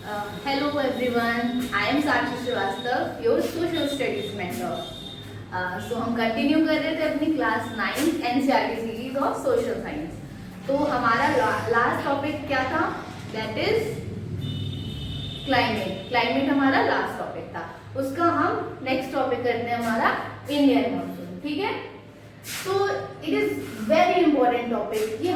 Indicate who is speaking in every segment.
Speaker 1: Hello everyone, I am Sakshi Srivastava, your social studies mentor. So हम continue कर रहे थे अपनी class 9 NCERT series of social science. तो हमारा लास्ट टॉपिक क्या था? That is climate. क्लाइमेट हमारा लास्ट टॉपिक था। उसका हम नेक्स्ट टॉपिक करते हैं हमारा इंडियन मॉनसून। ठीक है, तो it is very important topic. ये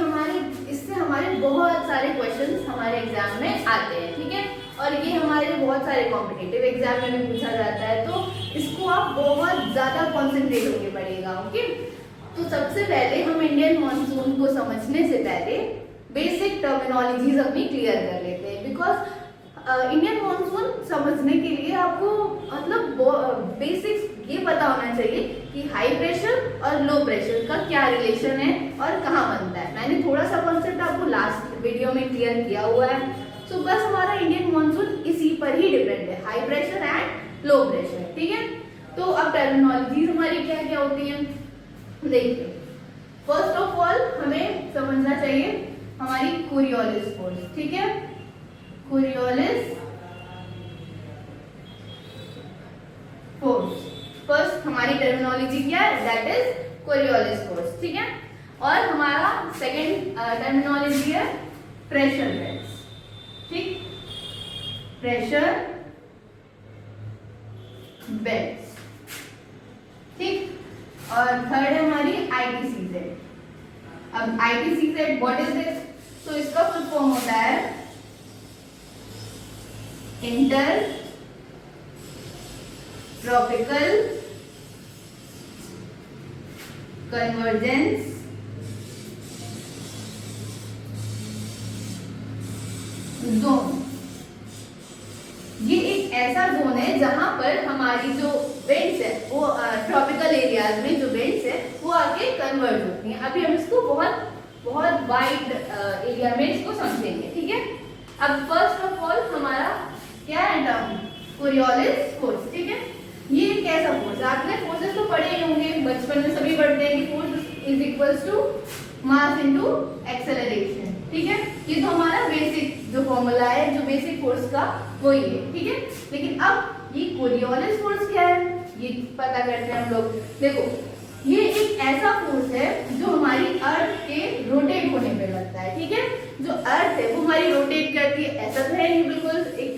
Speaker 1: इससे हमारे बहुत सारे क्वेश्चंस हमारे एग्जाम में आते हैं। ठीक है, और ये हमारे बहुत सारे कॉम्पिटिटिव एग्जाम में भी पूछा जाता है, तो इसको आप बहुत ज्यादा कॉन्सेंट्रेट होके पढ़िएगा। ओके, तो सबसे पहले हम इंडियन मॉनसून को समझने से पहले बेसिक टर्मिनोलॉजीज अपनी क्लियर कर लेते हैं। बिकॉज इंडियन मॉनसून समझने के लिए आपको मतलब बेसिक्स ये पता होना चाहिए कि हाई प्रेशर और लो प्रेशर का क्या रिलेशन है और कहाँ बनता है। मैंने थोड़ा सा कॉन्सेप्ट आपको लास्ट वीडियो में क्लियर किया हुआ है। सो बस हमारा इंडियन मॉनसून इसी पर ही डिपेंड है, high pressure and low pressure. ठीक है, तो अब टर्मिनोलॉजीज हमारी क्या क्या होती है देखिए। फर्स्ट ऑफ ऑल हमें समझना चाहिए हमारी कोरियोलिस फोर्स। ठीक है, कोरियोलिस फोर्स फर्स्ट हमारी टर्मिनोलॉजी क्या है? That is Coriolis force. ठीक है, और हमारा सेकेंड टर्मिनोलॉजी है प्रेशर बेल्ट्स। ठीक, प्रेशर बेल्ट्स। ठीक, और थर्ड है हमारी आईटीसीजेड। अब आईटीसीजेड व्हाट इज दिस? तो इसका फुल फॉर्म होता है इंटर ट्रॉपिकल कन्वर्जेंस जोन। ये एक ऐसा जोन है जहां पर हमारी जो विंड्स है वो ट्रॉपिकल एरियाज में जो विंड्स है वो आके कन्वर्ट होती हैं। अभी हम इसको बहुत वाइड एरिया में इसको समझेंगे। ठीक है, अब फर्स्ट ऑफ ऑल हमारा क्या है टर्म? Coriolis force. ठीक है, ये एक ऐसा फोर्स, आपने फोर्सेस तो पढ़े ही होंगे, बचपन में सभी पढ़ते हैं कि force is equals to mass into acceleration. ठीक है, ये तो हमारा बेसिक जो फॉर्मूला है, जो बेसिक फोर्स का वही है। ठीक है, लेकिन अब ये कोरियोलिस फोर्स क्या है ये पता करते हैं हम लोग। देखो, ये एक ऐसा फोर्स है जो हमारी अर्थ के रोटेट होने पे लगता है। ठीक है, जो अर्थ है वो हमारी रोटेट करती है। ऐसा तो है नहीं बिल्कुल एक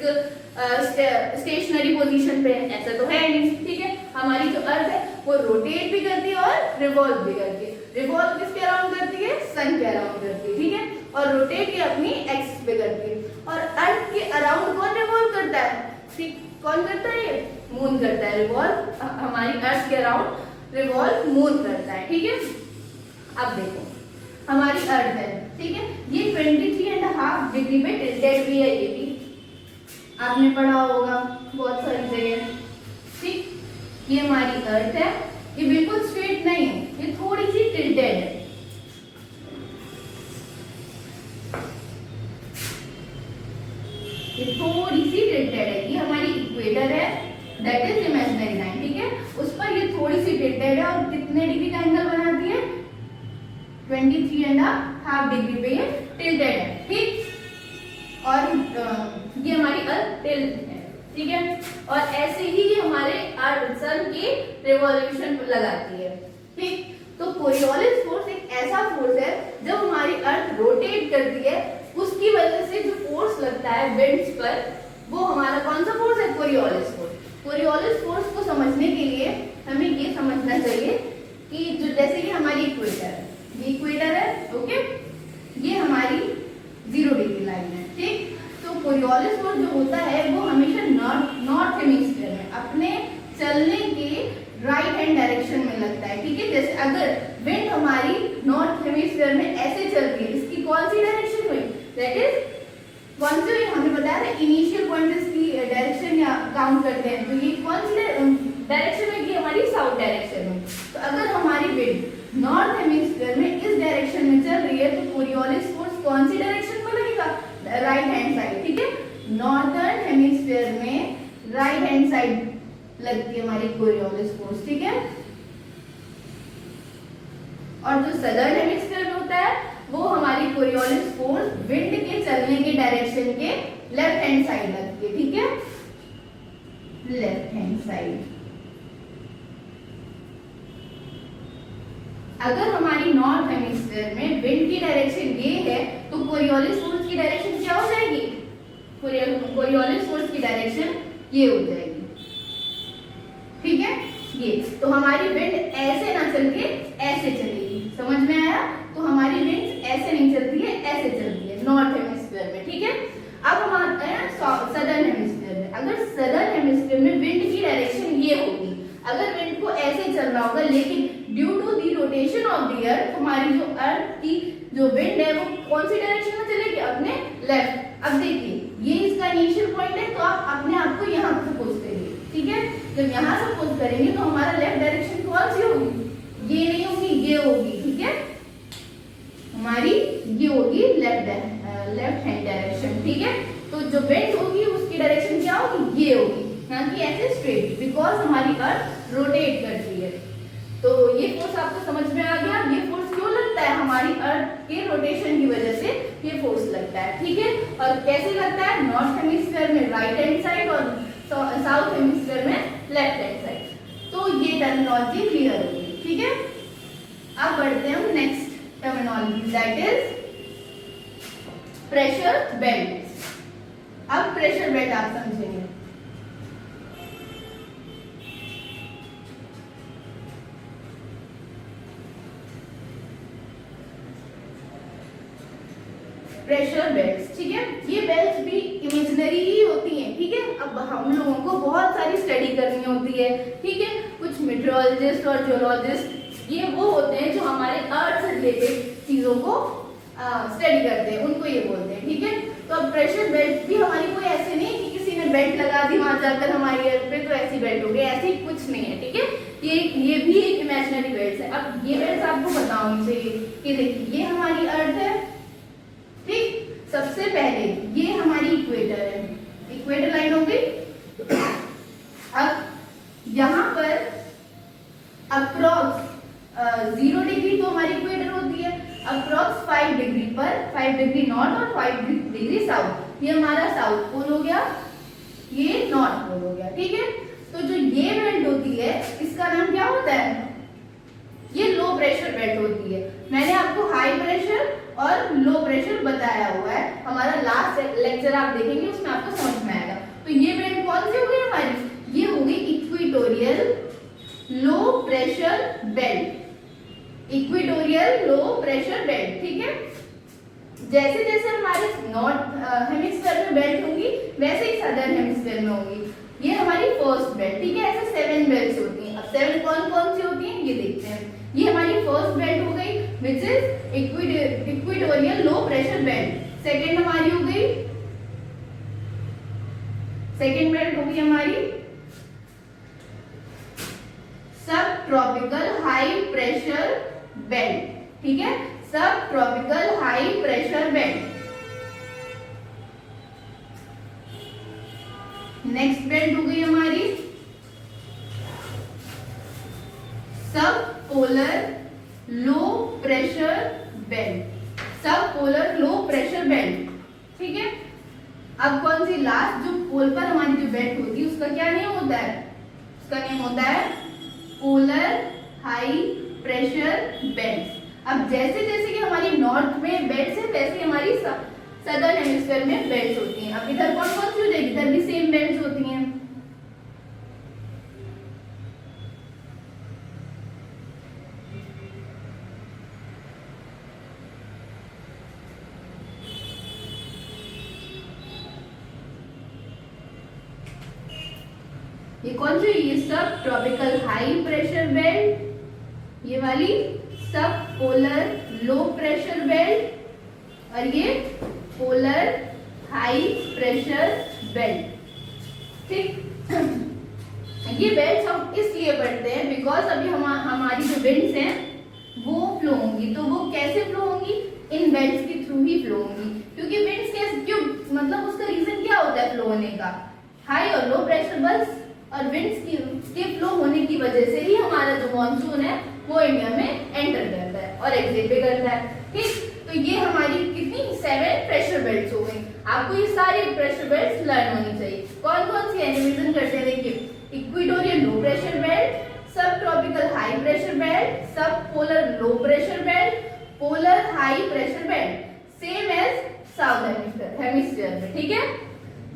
Speaker 1: स्टेशनरी पोजीशन पे, ऐसा तो है नहीं। ठीक है, हमारी जो अर्थ है वो रोटेट भी करती है और रिवॉल्व भी करती है। रिवॉल्व किसके अराउंड करती है? सन के अराउंड करती है। ठीक है, और रोटेट ये अपनी एक्सिस पे करती है। और अर्थ के अराउंड कौन रिवॉल्व करता है? ठीक, कौन करता है? ये मून करता है रिवॉल्व। हमारी अर्थ के अराउंड रिवॉल्व मून करता है। ठीक है, अब देखो हमारी अर्थ है। ठीक है, ये 23.5 डिग्री पे टिल्टेड भी है। ये भी आपने पढ़ा होगा बहुत सारी जगह। ठीक, ये हमारी अर्थ है, ये बिल्कुल स्ट्रेट नहीं है, ये थोड़ी सी टिल्टेड है। ये थोड़ी सी टिल्टेड है। ये हमारी इक्वेटर है, दैट इज इमेजिनरी लाइन। ठीक है, उस पर ये थोड़ी सी टिल्टेड है और कितने डिग्री का एंगल बनाती है? 23.5 डिग्री पे ये टिल्टेड है। ठीक, और ये हमारी अर्थ टिल्ट है। ठीक है, और ऐसे ही ये हमारे अर्थ सन की रिवॉल्यूशन लगाती है। ठीक, तो कोरियोलिस फोर्स एक ऐसा फोर्स है जब हमारी अर्थ रोटेट करती है, उसकी वजह से जो फोर्स लगता है विंड्स पर, वो हमारा कौन सा फोर्स है? Coriolis force. कोरियोलिस फोर्स को समझने के लिए हमें ये समझना चाहिए कि जो जैसे कि हमारी इक्वेटर है, ये इक्वेटर है। ओके, ये हमारी 0 डिग्री लाइन है। ठीक, तो कोरियोलिस फोर्स जो होता है वो हमेशा नॉर्थ हेमिस्फीयर में अपने चलने के राइट हैंड डायरेक्शन में लगता है। ठीक है, जैसे अगर विंड हमारी नॉर्थ हेमिस्फीयर में ऐसे चल रही है, इसकी कौन सी डायरेक्शन हुई? दैट इज कौन सी? हमने बताया था इनिशियल पॉइंट इसकी डायरेक्शन या काउंट करते हैं, तो ये कौन सी डायरेक्शन में? हमारी साउथ डायरेक्शन में। तो अगर हमारी विंड नॉर्थ हेमिस्फीयर में इस डायरेक्शन में चल रही है तो कोरियोलिस फोर्स कौन सी डायरेक्शन में लगेगा? Right hand side. ठीक है, नॉर्दर्न हेमिस्फीयर में राइट हैंड साइड लगती है हमारी कोरियोलिस फोर्स। ठीक है, और जो सदर्न हेमिस्फीयर में होता है वो हमारी कोरियोलिस फोर्स विंड के चलने के डायरेक्शन के लेफ्ट हैंड साइड लगती है, ठीक है, लेफ्ट हैंड साइड। अगर हमारी नॉर्थ हेमिस्फीयर में विंड की डायरेक्शन ये है तो कोरियोलिस फोर्स की डायरेक्शन क्या हो जाएगी, कोरियोलिस फोर्स की डायरेक्शन ये हो जाएगी, ठीक है। ये तो हमारी विंड ऐसे ना चल के ऐसे चलेगी, समझ में आया। तो हमारी विंड ऐसे नहीं चलती है, ऐसे चलती है नॉर्थ हेमिस्फीयर में, ठीक है। अब हम आते हैं सदर्न हेमिस्फीयर में। अगर सदर्न हेमिस्फीयर में विंड की डायरेक्शन ये होगी, अगर विंड को ऐसे चलना होगा, लेकिन due to the rotation of the earth हमारी जो अर्थ की जो विंड है वो कौन सी डायरेक्शन में चलेगी, अपने लेफ्ट। अब देखिए ये इसका इनिशियल पॉइंट है, तो आप अपने आप को यहाँ सपोज करिए, ठीक है। जब यहाँ सपोज करेंगे तो हमारा लेफ्ट डायरेक्शन कौन सी होगी, ये नहीं होगी, ये होगी, ठीक है, हमारी ये होगी लेफ्ट हैंड डायरेक्शन, ठीक है। तो जो विंड होगी उसकी डायरेक्शन क्या होगी, ये होगी, ना कि ऐसे स्ट्रेट, बिकॉज हमारी अर्थ रोटेट करती है। तो ये फोर्स आपको समझ में आ गया, ये फोर्स क्यों लगता है, हमारी अर्थ के रोटेशन की वजह से ये फोर्स लगता है, ठीक है। और कैसे लगता है, नॉर्थ हेमिस्फीयर में राइट हैंड साइड और साउथ हेमिस्फीयर में लेफ्ट हैंड साइड। तो ये टर्मिनोलॉजी क्लियर हो गई, ठीक है। अब बढ़ते हैं हम next terminology, that is pressure belt. अब प्रेशर बेल्ट आप समझेंगे। प्रेशर बेल्ट्स, ठीक है। ये बेल्ट्स भी इमेजिनरी ही होती हैं, ठीक है। अब हम लोगों को बहुत सारी स्टडी करनी होती है, ठीक है। कुछ मेट्रोलॉजिस्ट और जियोलॉजिस्ट ये वो होते हैं जो हमारे अर्थ से रिलेटेड चीजों को स्टडी करते हैं, उनको ये बोलते हैं, ठीक है। तो अब प्रेशर बेल्ट भी हमारी कोई ऐसे नहीं है कि किसी ने बेल्ट लगा दी वहां जाकर हमारी अर्थ पे तो ऐसी बेल्ट हो गई, ऐसी कुछ नहीं है, ठीक है। ये भी एक इमेजिनरी बेल्ट है। अब ये बेल्ट आपको पता होनी चाहिए कि देखिए ये हमारी अर्थ है, ठीक। सबसे पहले ये हमारी इक्वेटर है, इक्वेटर लाइन हो गई। अब यहाँ पर अप्रॉक्स 0 डिग्री तो हमारी इक्वेटर होती है, अप्रॉक्स 5 डिग्री पर, 5 डिग्री नॉर्थ और 5 डिग्री साउथ, ये हमारा साउथ पोल हो गया, ये नॉर्थ पोल हो गया, ठीक है। तो जो ये बेल्ट होती है इसका नाम क्या होता है, ये लो प्रेशर बेल्ट होती है। मैंने आपको हाई प्रेशर और लो प्रेशर बताया हुआ है, हमारा लास्ट लेक्चर आप देखेंगे उसमें आपको समझ में आएगा। तो ये बेल्ट कौन सी हो गई हमारी, ये हो गई equatorial low pressure belt, equatorial low pressure belt, ठीक है। जैसे जैसे हमारे नॉर्थ हेमिस्फीयर में बेल्ट होंगी वैसे ही सदर्न हेमिस्फीयर में होंगी। ये हमारी फर्स्ट बेल्ट, ठीक है। ऐसे 7 बेल्ट्स होती हैं। अब 7 कौन कौन सी होती हैं ये देखते हैं। ये हमारी फर्स्ट बेल्ट हो गई which is equatorial low pressure belt. Second हमारी हो गई, सेकंड बेल्ट होगी हमारी सब ट्रॉपिकल हाई प्रेशर बेल्ट, ठीक है, सब tropical high pressure belt. Next belt हो गई हमारी सब polar low pressure belt, subpolar low pressure belt, ठीक है। अब कौन सी लास्ट जो पोल पर हमारी जो बेल्ट होती है उसका क्या नेम होता है, उसका नेम होता है पोलर हाई प्रेशर बेल्ट। अब जैसे जैसे कि हमारी नॉर्थ में बेल्ट है वैसे हमारी सदर्न हेमिस्फीयर में बेल्ट होती हैं। अब इधर कौन कौन सी हो जाएगी, इधर भी सेम बेल्ट होती हैं। ये कौन सी, ये सब ट्रॉपिकल हाई प्रेशर बेल्ट, ये वाली सब पोलर लो प्रेशर बेल्ट और ये पोलर हाई प्रेशर बेल्ट, ठीक। ये बेल्ट हम इसलिए पढ़ते हैं बिकॉज अभी हमारी जो विंड्स हैं वो फ्लो होंगी, तो वो कैसे फ्लो होंगी, इन बेल्ट्स के थ्रू ही फ्लो होंगी। क्योंकि विंड्स कैसे, क्यों, मतलब उसका रीजन क्या होता है फ्लो होने का, हाई और लो प्रेशर बस और विंड्स के फ्लो होने की वजह से ही हमारा जो मॉनसून है वो इंडिया में एंटर करता है और एग्जिट भी करता है, ठीक। तो ये हमारी कितनी 7 प्रेशर बेल्ट्स हो गई। आपको ये सारी प्रेशर बेल्ट लर्न होनी चाहिए। कौन कौन सी है रिवीजन करते हैं, देखिए equatorial low pressure belt, subtropical high pressure belt, subpolar low pressure belt, polar high pressure belt, same as south hemisphere में, ठीक है।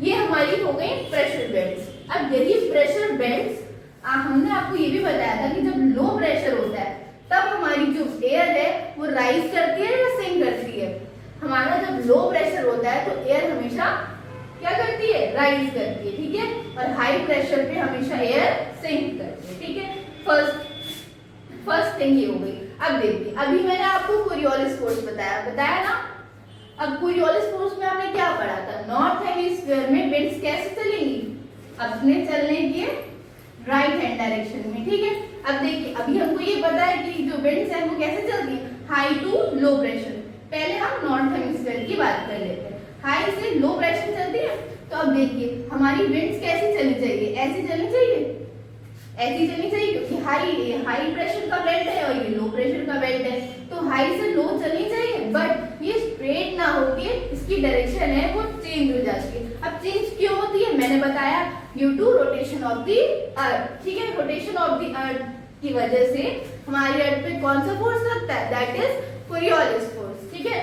Speaker 1: ये हमारी हो गई प्रेशर बेल्ट। अब यही प्रेशर बेल्ट हमने आपको ये भी बताया था कि जब लो प्रेशर होता है तब हमारी जो एयर है वो राइज करती है या सिंक करती है। हमारा जब लो प्रेशर होता है तो एयर हमेशा क्या करती है, राइज करती है, ठीक है, और हाई प्रेशर पे हमेशा एयर सिंक करती है, ठीक है। फर्स्ट थिंग ये हो गई। अब देखिए अभी मैंने आपको कोरियोलिस फोर्स बताया ना। अब कोरियोलिस फोर्स में आपने क्या पढ़ा था, नॉर्थ हेमिस्फीयर में विंड्स कैसे चलेंगी, अपने चलने के राइट हैंड डायरेक्शन में, ठीक है। अब देखिए अभी हमको ये पता है कि जो विंड्स है वो कैसे चलती है, हाई टू लो प्रेशर। पहले हम नॉर्थ हेमिस्फीयर की बात कर लेते हैं, हाई से लो प्रेशर चलती है। तो अब देखिए हमारी विंड्स कैसी चलनी चाहिए, ऐसी चलनी चाहिए, ऐसी चलनी चाहिए, क्योंकि हाई प्रेशर का बेल्ट है और ये लो प्रेशर का बेल्ट है, तो हाई से लो चलनी चाहिए, बट ये स्ट्रेट ना होके इसकी डायरेक्शन है वो चेंज हो जाती है। अब चेंज क्यों होती है, मैंने बताया due to rotation of the earth, ठीक है। रोटेशन ऑफ द अर्थ की वजह से हमारी अर्थ पे कौन सा फोर्स लगता है, दैट इज कोरियोलिस फोर्स, ठीक है।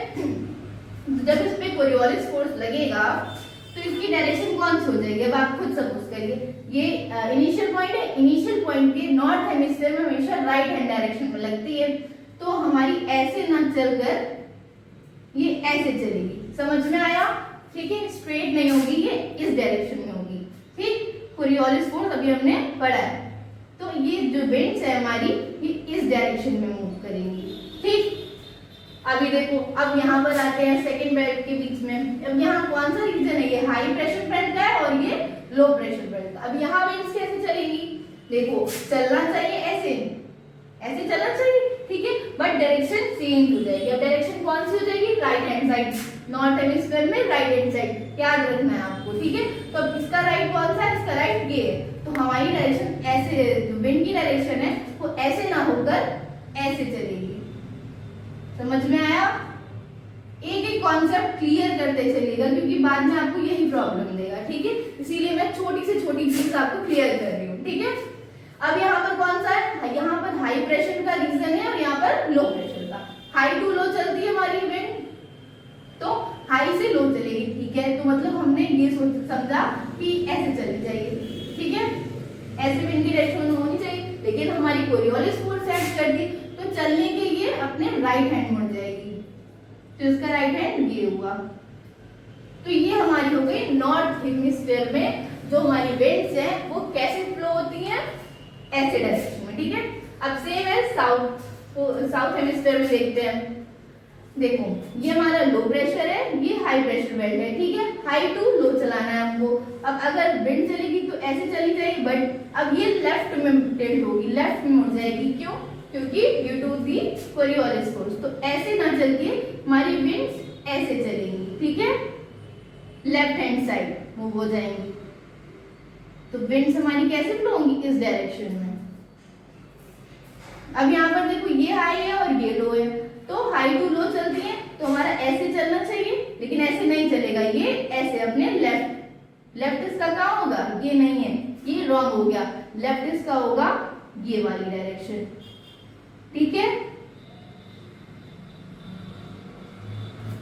Speaker 1: जब इस पे कोरियोलिस फोर्स लगेगा तो इसकी डायरेक्शन कौन सी हो जाएगी, अब आप खुद सपोज करिए ये इनिशियल पॉइंट है, इनिशियल पॉइंट के नॉर्थ हेमिस्फीयर में हमेशा राइट हैंड डायरेक्शन में लगती है, तो हमारी ऐसे ना चलकर ये ऐसे चलेगी, समझ में आया, ठीक है। स्ट्रेट नहीं होगी, ये इस डायरेक्शन में होगी, ठीक। कोरियोलिस फोर्स अभी हमने पढ़ा है, तो ये जो विंड्स है हमारी ये इस डायरेक्शन में मूव करेंगी, ठीक। अभी देखो अब यहाँ पर आते हैं सेकंड बेल्ट के बीच में। अब यहाँ कौन सा रीजन है, ये हाई प्रेशर बेल्ट का है और ये लो प्रेशर बेल्ट का। अब यहाँ विंड्स कैसे चलेंगी, देखो चलना चाहिए ऐसे, ऐसे चलना चाहिए, ठीक है, बट डायरेक्शन चेंज हो जाएगी। अब डायरेक्शन कौन सी हो जाएगी, right hand side, north hemisphere में राइट हैंड साइड, याद रखना है आपको, ठीक है। तो अब इसका राइट कौन सा है, इसका राइट ये है, तो हमारी डायरेक्शन ऐसे, जो विंड की डायरेक्शन है वो ऐसे ना होकर ऐसे चलेगी, समझ में आया। एक एक कॉन्सेप्ट क्लियर करते चलिएगा क्योंकि बाद में आपको यही प्रॉब्लम देगा, ठीक है, इसीलिए मैं छोटी से छोटी चीज आपको क्लियर कर रही हूँ, ठीक है। अब यहाँ पर कौन सा है, यहाँ पर हाई प्रेशर का रीजन है और यहाँ पर लो प्रेशर का। हाई टू लो चलती है हमारी विंड, तो हाई से लो चलेगी, ठीक है। तो मतलब हमने ये समझा कि ऐसे चलनी चाहिए, ठीक है, ऐसे विंड की डायरेक्शन होनी चाहिए, लेकिन हमारी कोरियोलिस फोर्स ऐड कर दी तो चलने के लिए अपने राइट हैंड मुड़ जाएगी, तो इसका राइट हैंड ये हुआ। तो ये हमारी हो गई नॉर्थ हेमिस्फीयर में जो हमारी विंड्स हैं वो कैसे फ्लो होती हैं, ऐसे डायरेक्शन में, ठीक है। अब सेम है साउथ हेमिस्फीयर में देखते हैं। देखो ये हमारा लो प्रेशर है, ये हाई प्रेशर बेल्ट है, ठीक है, हाई टू लो चलाना है हमको। अब अगर विंड चलेगी तो ऐसे चली जाएगी, बट अब ये लेफ्ट में टिल्ट होगी, लेफ्ट में मुड़ जाएगी, क्यों, क्योंकि due to the Coriolis force. तो ऐसे ना चलती हमारी विंड्स ऐसे चलेंगी, ठीक है, लेफ्ट हैंड साइड मूव हो जाएंगी। तो विंड्स हमारी कैसे फ्लो होंगी, इस डायरेक्शन में। अब यहाँ पर देखो ये हाई है और ये लो है, तो हाई टू लो चलती है, तो हमारा ऐसे चलना चाहिए, लेकिन ऐसे नहीं चलेगा, ये ऐसे अपने लेफ्ट इसका कहाँ होगा, ये नहीं है, ये रॉन्ग हो गया, लेफ्ट इसका होगा ये वाली डायरेक्शन, ठीक है,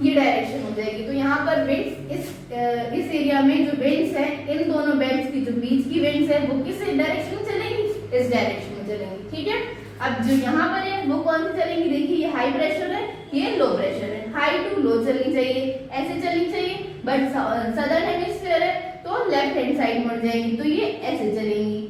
Speaker 1: ये डायरेक्शन हो जाएगी। तो यहाँ पर विंड्स इस एरिया में जो विंड्स है, इन दोनों बेल्ट्स की जो बीच की विंड्स है वो किस डायरेक्शन में चलेंगी, इस डायरेक्शन में चलेंगी, ठीक है। अब जो यहाँ पर है वो कौन सी चलेंगी, देखिए ये हाई प्रेशर है, ये लो प्रेशर है, हाई टू लो चलनी चाहिए, ऐसे चलनी चाहिए, बट सदर्न हेमिस्फीयर है तो लेफ्ट हैंड साइड मुड़ जाएंगी, तो ये ऐसे चलेंगी।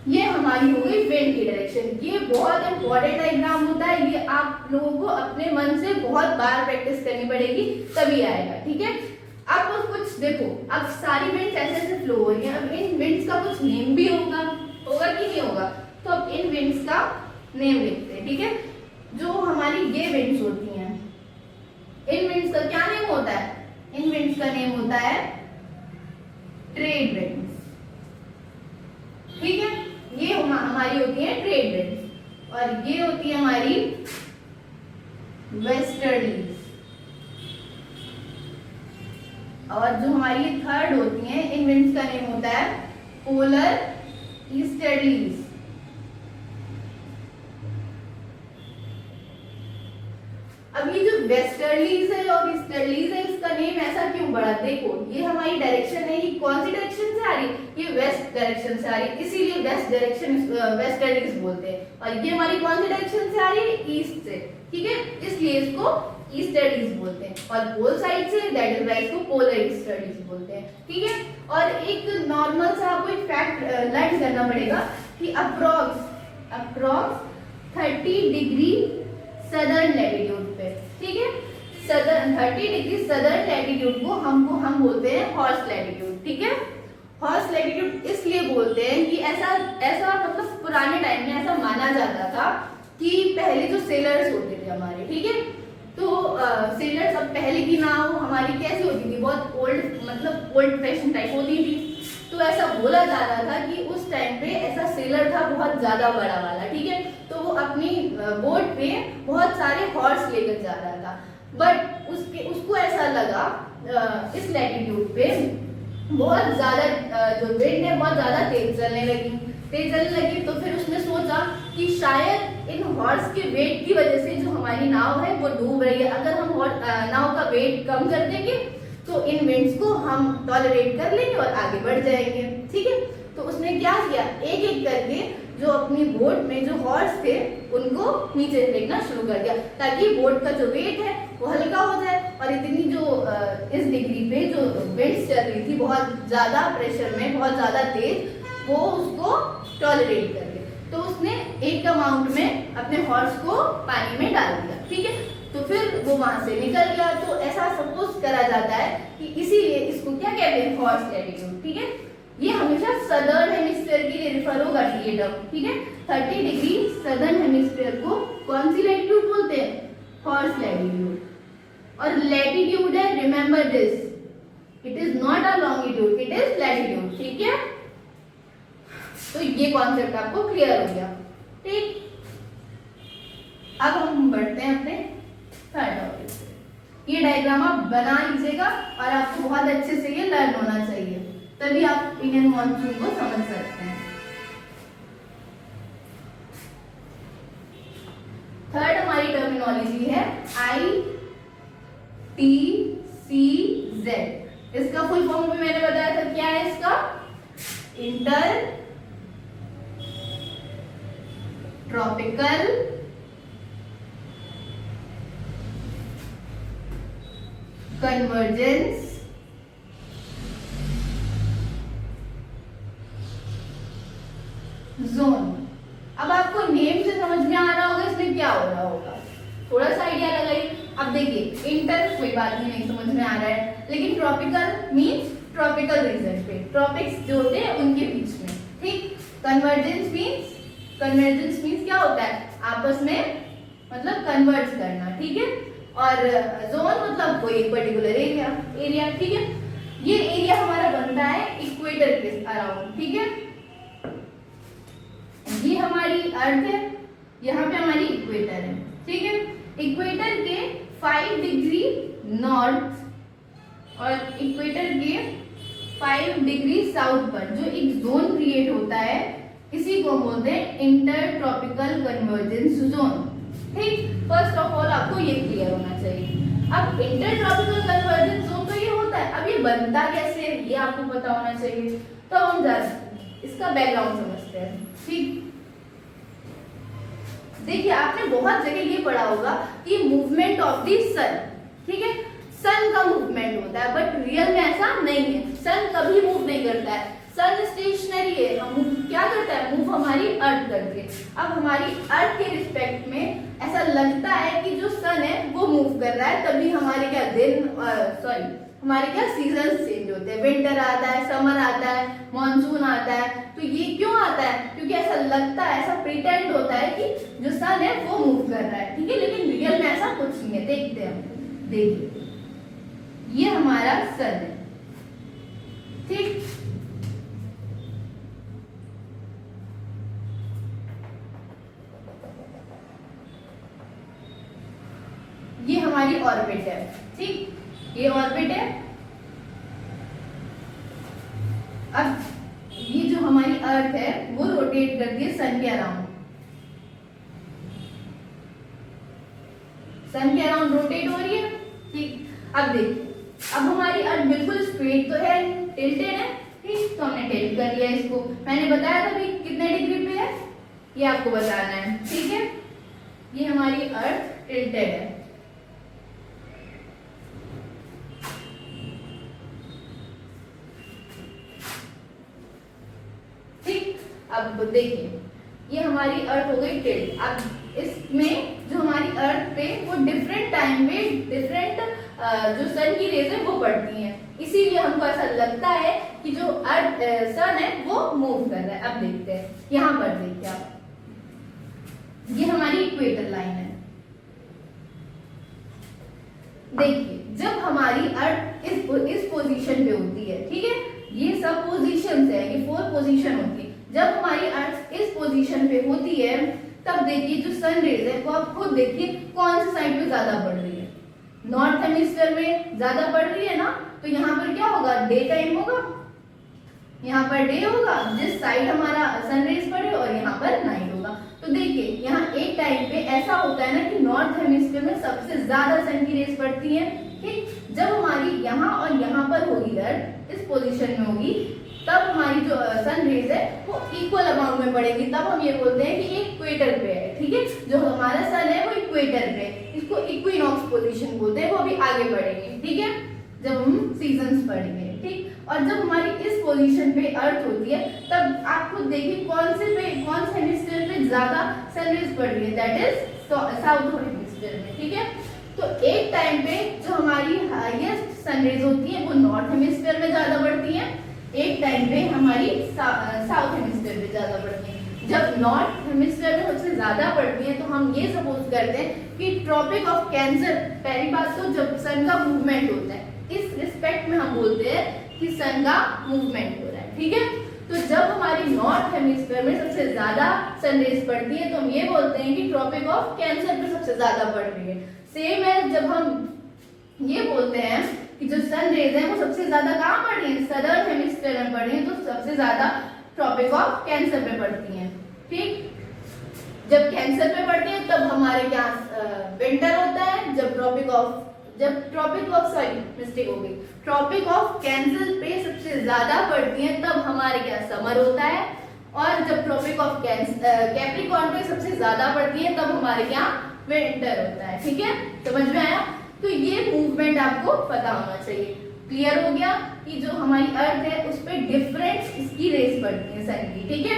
Speaker 1: ये हमारी हो गई विंड की डायरेक्शन। ये बहुत इंपॉर्टेंट डायग्राम होता है, ये आप लोगों को अपने मन से बहुत बार प्रैक्टिस करनी पड़ेगी तभी आएगा, ठीक है। अब कुछ देखो, अब सारी विंड्स ऐसे ऐसे फ्लो हो रही है, अब इन विंड्स का कुछ नेम भी होगा कि नहीं होगा, तो अब इन विंड्स का नेम लिखते हैं, ठीक है। जो हमारी ये विंड्स होती हैं, इन विंड्स का क्या नेम होता है, इन विंड्स का नेम होता है ट्रेड विंड्स, ठीक है। ये हमारी होती है ट्रेड विंड्स और ये होती है हमारी वेस्टर्लीज, और जो हमारी ये थर्ड होती हैं, इन विंड्स का नेम होता है पोलर ईस्टर्लीज। अब ये जो वेस्टर्लीज है और ईस्टर्लीज है, इसका नेम ऐसा क्यों पड़ा? देखो ये हमारी डायरेक्शन है, ये कौन सी डायरेक्शन से आ रही है? ये वेस्ट डायरेक्शन से आ रही है, इसीलिए वेस्ट डायरेक्शन वेस्टर्लीज बोलते हैं। और ये हमारी कौन सी डायरेक्शन से आ रही है? ईस्ट से, ठीक है, इसलिए इसको ईस्टर्लीज बोलते हैं। और पोल साइड से, दैट इज वाई इसको पोलर ईस्टर्लीज बोलते हैं, ठीक है। और एक नॉर्मल सा आपको एक फैक्ट लर्न करना पड़ेगा कि अप्रॉक्स 30 डिग्री सदर्न लैटिट्यूड पे, ठीक है, सदर्न 30 डिग्री सदर्न लैटिट्यूड को हम बोलते हैं हॉर्स लैटिट्यूड, ठीक है। हॉर्स लैटिट्यूड इसलिए बोलते हैं कि ऐसा मतलब पुराने टाइम में ऐसा माना जाता था कि पहले जो सेलर्स होते थे हमारे, ठीक है, तो सेलर्स, अब पहले की नाव हमारी कैसी होती थी? बहुत ओल्ड फैशन टाइप होती थी। तो ऐसा बोला जा रहा था कि उस टाइम पे ऐसा सेलर था बहुत ज्यादा बड़ा वाला, ठीक है, तो वो अपनी बोट पे बहुत सारे हॉर्स लेकर जा रहा था। बट उसको ऐसा लगा इस लैटिट्यूड पे बहुत ज्यादा जो विंड है बहुत ज्यादा तेज चलने लगी, तो फिर उसने सोचा कि शायद इन हॉर्स के वेट की वजह से जो हमारी नाव है वो डूब रही है। अगर हम नाव का वेट कम कर देंगे तो इन विंड्स को हम टॉलरेट कर लेंगे और आगे बढ़ जाएंगे, ठीक है। तो उसने क्या किया, एक एक करके जो अपनी बोट में जो हॉर्स थे उनको नीचे फेंकना शुरू कर दिया, ताकि बोट का जो वेट है वो हल्का हो जाए। और इतनी जो इस डिग्री पे जो विंड्स चल रही थी बहुत ज्यादा प्रेशर में, बहुत ज्यादा तेज, वो उसको टॉलरेट कर ले। तो उसने एक अमाउंट में अपने हॉर्स को पानी में डाल दिया, ठीक है, तो फिर वो वहां से निकल गया। तो ऐसा सपोज करा जाता है कि इसीलिए इसको क्या कहते हैं? हॉर्स लैटिट्यूड, ठीक है। ये हमेशा सदर्न हेमिस्फीयर के लिए रिफर होगा ये टर्म, ठीक है। 30 डिग्री सदर्न हेमिस्फीयर को कौन सी लैटिट्यूड बोलते हैं? Horse latitude. और लैटिट्यूड है, remember this, it is not a longitude, it is latitude, ठीक है। तो ये कॉन्सेप्ट आपको क्लियर हो गया, ठीक। अब हम बढ़ते हैं अपने थर्ड टॉपिक पे। ये डायग्राम आप बना लीजिएगा और आपको बहुत अच्छे से ये लर्न होना चाहिए, तभी आप इंडियन मॉनसून को समझ सकते हैं। थर्ड हमारी टर्मिनोलॉजी है ITCZ। इसका फुल फॉर्म भी मैंने बताया था, क्या है इसका? Inter tropical convergence zone. अब आपको नेम से समझ में आ रहा होगा इसमें क्या हो रहा होगा, थोड़ा सा आइडिया लगाइए। अब देखिए, इंटर कोई बात नहीं समझ में आ रहा है, लेकिन ट्रॉपिकल मींस ट्रॉपिकल रीजन पे, ट्रॉपिक्स जो होते हैं उनके बीच में, ठीक। कन्वर्जेंस मींस क्या होता है? आपस में मतलब कन्वर्ज करना, ठीक है। और जोन मतलब कोई एक पर्टिकुलर एरिया, ठीक है। ये एरिया हमारा बनता है इक्वेटर के अराउंड, ठीक है। ये हमारी अर्थ है, यहाँ पे हमारी इक्वेटर है, ठीक है। इक्वेटर के 5 डिग्री नॉर्थ और इक्वेटर के 5 डिग्री साउथ पर जो एक जोन क्रिएट होता है, इसी को बोलते हैं इंटर ट्रॉपिकल कन्वर्जेंस जोन, ठीक। फर्स्ट ऑफ ऑल आपको ये क्लियर होना चाहिए। अब इंटर ट्रॉपिकल कन्वर्जेंस जोन तो ये होता है, अब ये बनता कैसे है ये आपको पता होना चाहिए। तो हम इसका बैकग्राउंड समझते हैं, ठीक। देखिए, आपने बहुत जगह ये पढ़ा होगा कि मूवमेंट ऑफ द सन, ठीक है, सन का मूवमेंट होता है, बट रियल में ऐसा नहीं है। सन कभी मूव नहीं करता है, सन स्टेशनरी है। हम क्या करता है? मूव हमारी अर्थ करती है। अब हमारी अर्थ के रिस्पेक्ट में ऐसा लगता है कि जो सन है वो मूव कर रहा है, तभी हमारे हमारे क्या सीजन चेंज होते हैं। विंटर आता है, समर आता है, मॉनसून आता है। तो ये क्यों आता है? क्योंकि ऐसा लगता है, ऐसा प्रिटेंड होता है कि जो सन है वो मूव कर रहा है, ठीक है, लेकिन रियल में ऐसा कुछ नहीं है। देखते हैं, देखिए, ये हमारा सन है, ठीक। ये हमारी ऑर्बिट है, ठीक, ये ऑर्बिट है। सन के अराउंड, सन के अराउंड रोटेट हो रही है। ठीक, अब देखिए, अब हमारी अर्थ बिल्कुल स्ट्रेट तो है, टिल्टेड है। ठीक, तो हमने टिल्ट कर लिया इसको। मैंने बताया था कि कितने डिग्री पे है, ये आपको बताना है। ठीक है, ये हमारी अर्थ टिल्टेड है। ठीक, अब देखिए, ये हमारी अर्थ हो गई टिल्ट। अब इसमें जो हमारी अर्थ पे वो डिफरेंट टाइम पे डिफरेंट जो सन की रेज है वो पड़ती हैं, इसीलिए हमको ऐसा लगता है कि जो अर्थ सन है वो मूव कर रहा है। अब देखते हैं, यहाँ पर देखिए आप, ये हमारी इक्वेटर लाइन है। देखिए, जब हमारी अर्थ इस पोजीशन पे होती है, ठीक है, ये सब पोजीशंस है, ये 4 पोजीशन होती है। जब हमारी अर्थ इस पोजीशन पे होती है, तब देखिए जो सन रेज है वो आप खुद देखिए कौन सी साइड पे ज्यादा बढ़ रही है। नॉर्थ हेमिस्फीयर में ज्यादा बढ़ रही है ना, तो यहाँ पर क्या होगा, डे टाइम होगा, यहाँ पर डे होगा जिस साइड हमारा सन रेज पड़े, और यहाँ पर नाइट होगा। तो देखिए, यहाँ एक टाइम पे ऐसा होता है ना कि नॉर्थ हेमिस्फीयर में सबसे ज्यादा सन की रेज पड़ती है। ठीक, जब हमारी यहाँ और यहाँ पर होगी अर्थ इस पोजीशन में होगी, तब हमारी जो सन रेज है वो इक्वल अमाउंट में पड़ेगी। तब हम ये बोलते हैं कि ये इक्वेटर पे है। ठीक है, जो हमारा सन है वो इक्वेटर पे है, इसको इक्विनॉक्स पोजीशन बोलते हैं, वो अभी आगे बढ़ेंगे। ठीक है, जब हम सीजन्स पढ़ेंगे। ठीक, और जब हमारी इस पोजीशन पे अर्थ होती है, तब आप खुद देखिए कौन से हेमिस्फीयर पे ज्यादा सन रेज पड़ रही है, दैट इज साउथ हेमिस्फीयर में। ठीक है, तो एक टाइम पे जो हमारी हाईएस्ट सन रेज होती है वो नॉर्थ हेमिस्फीयर में ज्यादा बढ़ती है, एक टाइम पे हमारी साउथ हेमिस्फीयर में ज्यादा बढ़ती है। जब नॉर्थ हेमिस्फीयर में सबसे ज्यादा पड़ती है, तो हम ये सपोज करते हैं कि ट्रॉपिक ऑफ कैंसर, पहली बात तो जब सन का मूवमेंट होता है, इस रिस्पेक्ट में हम बोलते हैं कि सन का मूवमेंट हो रहा है। ठीक है, तो जब हमारी नॉर्थ हेमिस्फीयर में सबसे ज्यादा सन रेज पड़ती है, तो हम ये बोलते हैं कि ट्रॉपिक ऑफ कैंसर पे सबसे ज्यादा पड़ रही है। सेम है जब हम ये बोलते हैं कि जो सन रेज है वो सबसे ज्यादा कहाँ पड़ रही है, सदर्न हेमिस्फीयर में पड़ रही है, तो सबसे ज्यादा ट्रॉपिक ऑफ कैंसर पे पड़ती हैं। ठीक, जब कैंसर पे पड़ती है तब हमारे यहाँ विंटर होता है। जब ट्रॉपिक ऑफ सॉरी मिस्टेक हो गई, ट्रॉपिक ऑफ कैंसर पे सबसे ज्यादा पड़ती है, तब हमारे यहाँ समर होता है। और जब ट्रॉपिक ऑफ कैप्रिकॉर्न पे सबसे ज्यादा पड़ती है, तब हमारे यहाँ विंटर होता है। ठीक है, समझ में आया? तो ये मूवमेंट आपको पता होना चाहिए। क्लियर हो गया कि जो हमारी अर्थ है उस पर डिफरेंट इसकी रेस पड़ती है सन की। ठीक है,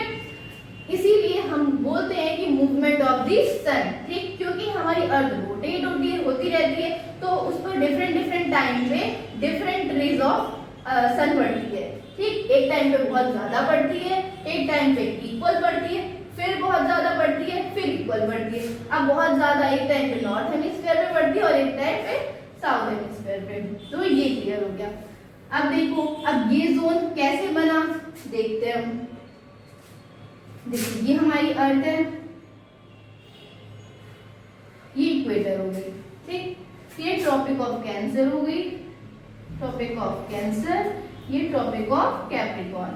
Speaker 1: इसीलिए हम बोलते हैं कि मूवमेंट ऑफ द सन। ठीक, क्योंकि हमारी अर्थ रोटेट होती रहती है, तो उस पर डिफरेंट टाइम पे डिफरेंट रेज ऑफ सन पड़ती है। ठीक, एक टाइम पे बहुत ज्यादा पड़ती है, एक टाइम पे इक्वल पड़ती है, फिर बहुत ज्यादा पड़ती है, फिर इक्वल पड़ती है। अब बहुत ज्यादा एक टाइम पे नॉर्थ हेमिस्फीयर पे पड़ती है और एक टाइम पे साउथ हेमिस्फीयर पे। तो ये क्लियर हो गया। अब देखो, अब ये जोन कैसे बना देखते हैं हम। देखिए, ये हमारी अर्थ है, ये इक्वेटर हो गई। ठीक, ये ट्रॉपिक ऑफ कैंसर हो गई, ट्रॉपिक ऑफ कैंसर, ये ट्रॉपिक ऑफ कैप्रिकॉर्न।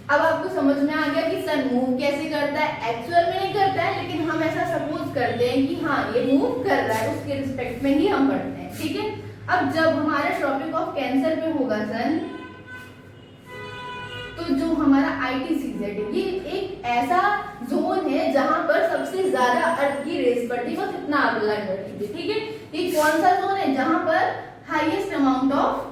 Speaker 1: अब आपको समझ में आ गया कि सन मूव कैसे करता है। एक्चुअल में नहीं करता है, लेकिन हम ऐसा सपोज करते हैं कि हाँ ये मूव कर रहा है, उसके रिस्पेक्ट में ही हम पढ़ते हैं। ठीक है, अब जब हमारा ट्रॉपिक ऑफ कैंसर पे होगा सन, तो जो हमारा ITCZ है, ये एक ऐसा जोन है जहां पर सबसे ज्यादा अर्थ की रेस पड़ती है, बस इतना आप लाइन कर लीजिए। ठीक है, ये कौन सा जोन है जहां पर highest amount of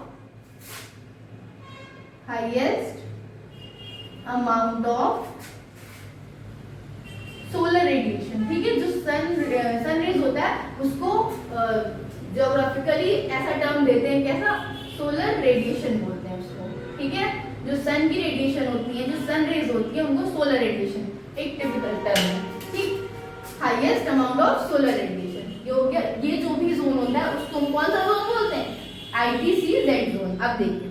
Speaker 1: solar radiation. ठीक है, जो सन रेज होता है उसको ज्योग्राफिकली ऐसा टर्म देते हैं, कैसा, सोलर रेडिएशन बोलते हैं उसको। ठीक है, जो सन की रेडिएशन होती है, जो सन रेज होती है, उनको सोलर रेडिएशन एक टिपिकल टर्म है। ठीक, highest amount of solar radiation ये हो गया। ये जो भी जोन होता है उसको हम कौन सा जोन बोलते हैं, ITCZ जोन। अब देखिए,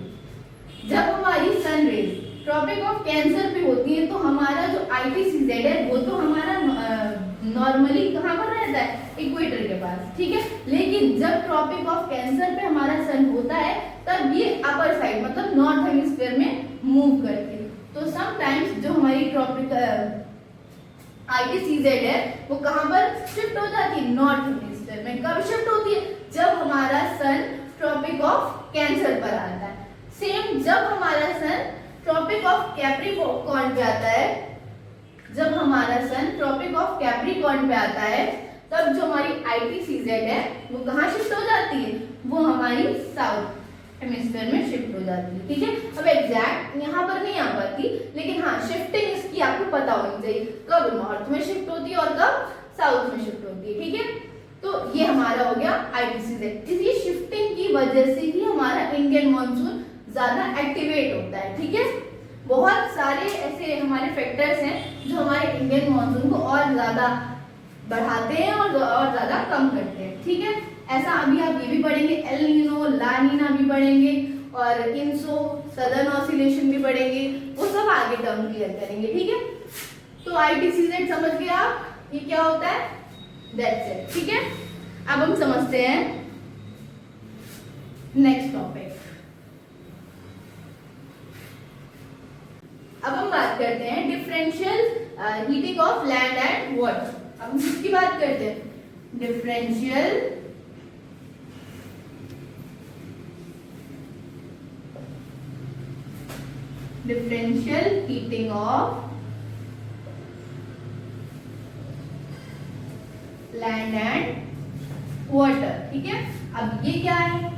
Speaker 1: जब हमारी sun rays tropic of Cancer पे होती है, तो हमारा जो ITCZ है वो तो हमारा नॉर्मली कहाँ पर रहता है, इक्वेटर के पास। ठीक है, लेकिन जब ट्रॉपिक ऑफ कैंसर पे हमारा सन होता है, तब ये अपर साइड मतलब नॉर्थ हेमिस्फीयर में मूव करती है। तो तो समटाइम्स जो हमारी ट्रॉपिकल ITCZ है वो कहाँ पर शिफ्ट हो जाती है, नॉर्थ हेमिस्फीयर में। कब शिफ्ट होती है, जब हमारा सन ट्रॉपिक ऑफ कैंसर पर आता है। सेम जब हमारा सन ट्रॉपिक ऑफ कैप्रिकॉर्न पे आता है, जब हमारा सन ट्रॉपिक ऑफ कैप्रिकॉर्न पे आता है, तब जो हमारी ITCZ है वो कहाँ शिफ्ट हो जाती है, वो हमारी साउथ हेमिस्फीयर में शिफ्ट हो जाती है। ठीक है, अब एग्जैक्ट यहाँ पर नहीं आ पाती, लेकिन हाँ शिफ्टिंग इसकी आपको पता होनी चाहिए, कब नॉर्थ में शिफ्ट होती है और कब साउथ में शिफ्ट होती है। ठीक है, तो ये हमारा हो गया ITCZ। इसी शिफ्टिंग की वजह से ही हमारा इंडियन मॉनसून ज्यादा एक्टिवेट होता है। ठीक है, बहुत सारे ऐसे हमारे फैक्टर्स हैं जो हमारे इंडियन मॉनसून को और ज्यादा बढ़ाते हैं और ज्यादा कम करते हैं। ठीक है, ऐसा अभी आप ये भी पढ़ेंगे, एल नीनो, ला नीना भी पढ़ेंगे और इंसो, सदर्न ऑसिलेशन भी पढ़ेंगे, वो सब आगे टर्म क्लियर करेंगे। ठीक है, तो ITCZ समझ गए आप, ये क्या होता है, दैट्स इट। ठीक है, अब हम समझते हैं नेक्स्ट टॉपिक। अब हम बात करते हैं differential heating of land and water. अब हम किसकी बात करते हैं, differential heating of land and water. ठीक है, अब ये क्या है,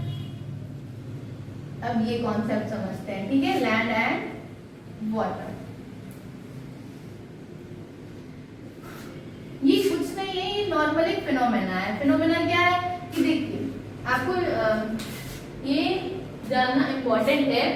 Speaker 1: अब ये कॉन्सेप्ट समझते हैं। ठीक है, लैंड एंड वाटर, ये कुछ नहीं है, ये नॉर्मल एक फिनोमेना है। फिनोमेना क्या है कि देखिए, आपको ये जानना इंपॉर्टेंट है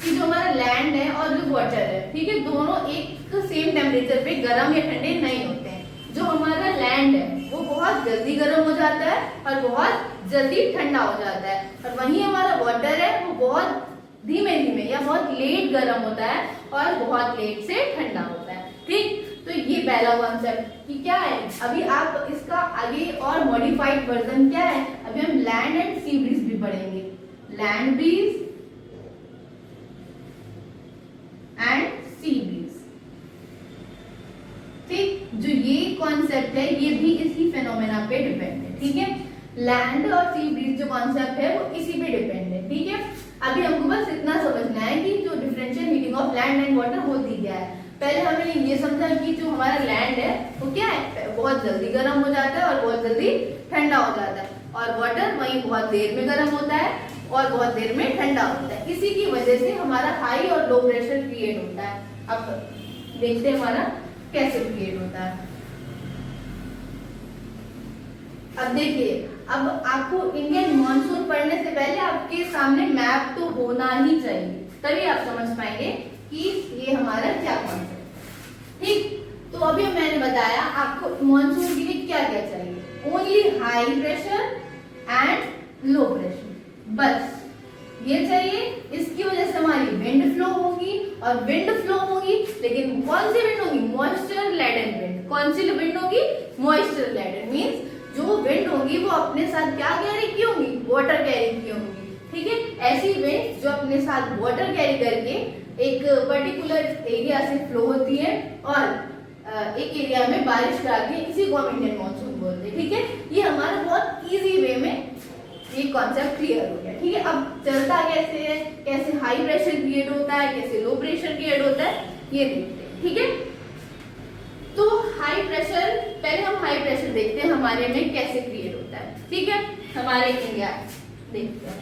Speaker 1: कि जो हमारा लैंड है और जो वाटर है, ठीक है, दोनों एक सेम टेम्परेचर पे गर्म या ठंडे नहीं होते हैं। जो हमारा लैंड है वो बहुत जल्दी गर्म हो जाता है और बहुत जल्दी ठंडा हो जाता है, और वहीं हमारा वाटर है वो बहुत धीमे धीमे या बहुत लेट गर्म होता है और बहुत लेट से ठंडा होता है। ठीक, तो ये पहला कॉन्सेप्ट कि क्या है, अभी आप इसका आगे और मॉडिफाइड वर्जन क्या है, अभी हम लैंड एंड सी ब्रीज भी पढ़ेंगे, land breeze and sea breeze. ठीक, जो ये कॉन्सेप्ट है ये भी इसी फेनोमेना पे डिपेंड है। ठीक है, लैंड और सी ब्रीज जो कॉन्सेप्ट है वो इसी पे डिपेंड है। ठीक है, अभी हमको बस इतना समझना है कि जो differential heating of land and water होती क्या है। पहले हमने ये समझा कि जो हमारा लैंड है वो क्या है, बहुत जल्दी गर्म हो जाता है और बहुत जल्दी ठंडा हो जाता है, और वाटर वहीं बहुत देर में गर्म होता है और बहुत देर में ठंडा होता है। इसी की वजह से हमारा हाई और लो प्रेशर क्रिएट होता है। अब देखते हैं हमारा कैसे क्रिएट होता है। अब देखिए, अब आपको इंडियन मॉनसून पढ़ने से पहले आपके सामने मैप तो होना ही चाहिए, तभी आप समझ पाएंगे कि ये हमारा क्या कॉन्सेप्ट। ठीक, तो अभी मैंने बताया आपको मॉनसून के लिए क्या क्या चाहिए, only high pressure and low pressure, बस ये चाहिए। इसकी वजह से हमारी विंड फ्लो होगी, और विंड फ्लो होगी, लेकिन कौन सी विंड होगी, मॉइस्चर लेडन विंड। कौन सी विंड होगी, मॉइस्चर लेडन, मींस जो विंड होगी वो अपने साथ क्या कैरी की होंगी, वाटर कैरी की होंगी। ठीक है, ऐसी विंड जो अपने साथ वाटर कैरी करके एक पर्टिकुलर एरिया से फ्लो होती है और एक एरिया में बारिश कराती है, इसी को हम इंडियन मॉनसून बोलते हैं। ठीक है, ये हमारा बहुत इजी वे में ये कॉन्सेप्ट क्लियर हो गया। ठीक है, अब चलता कैसे है, कैसे हाई प्रेशर क्रिएट होता है, कैसे लो प्रेशर क्रिएट होता है, ये देखते हैं। ठीक है, तो हाई प्रेशर, पहले हम हाई प्रेशर देखते हैं हमारे में कैसे क्रिएट होता है। ठीक है, हमारे इंडिया देखते हैं,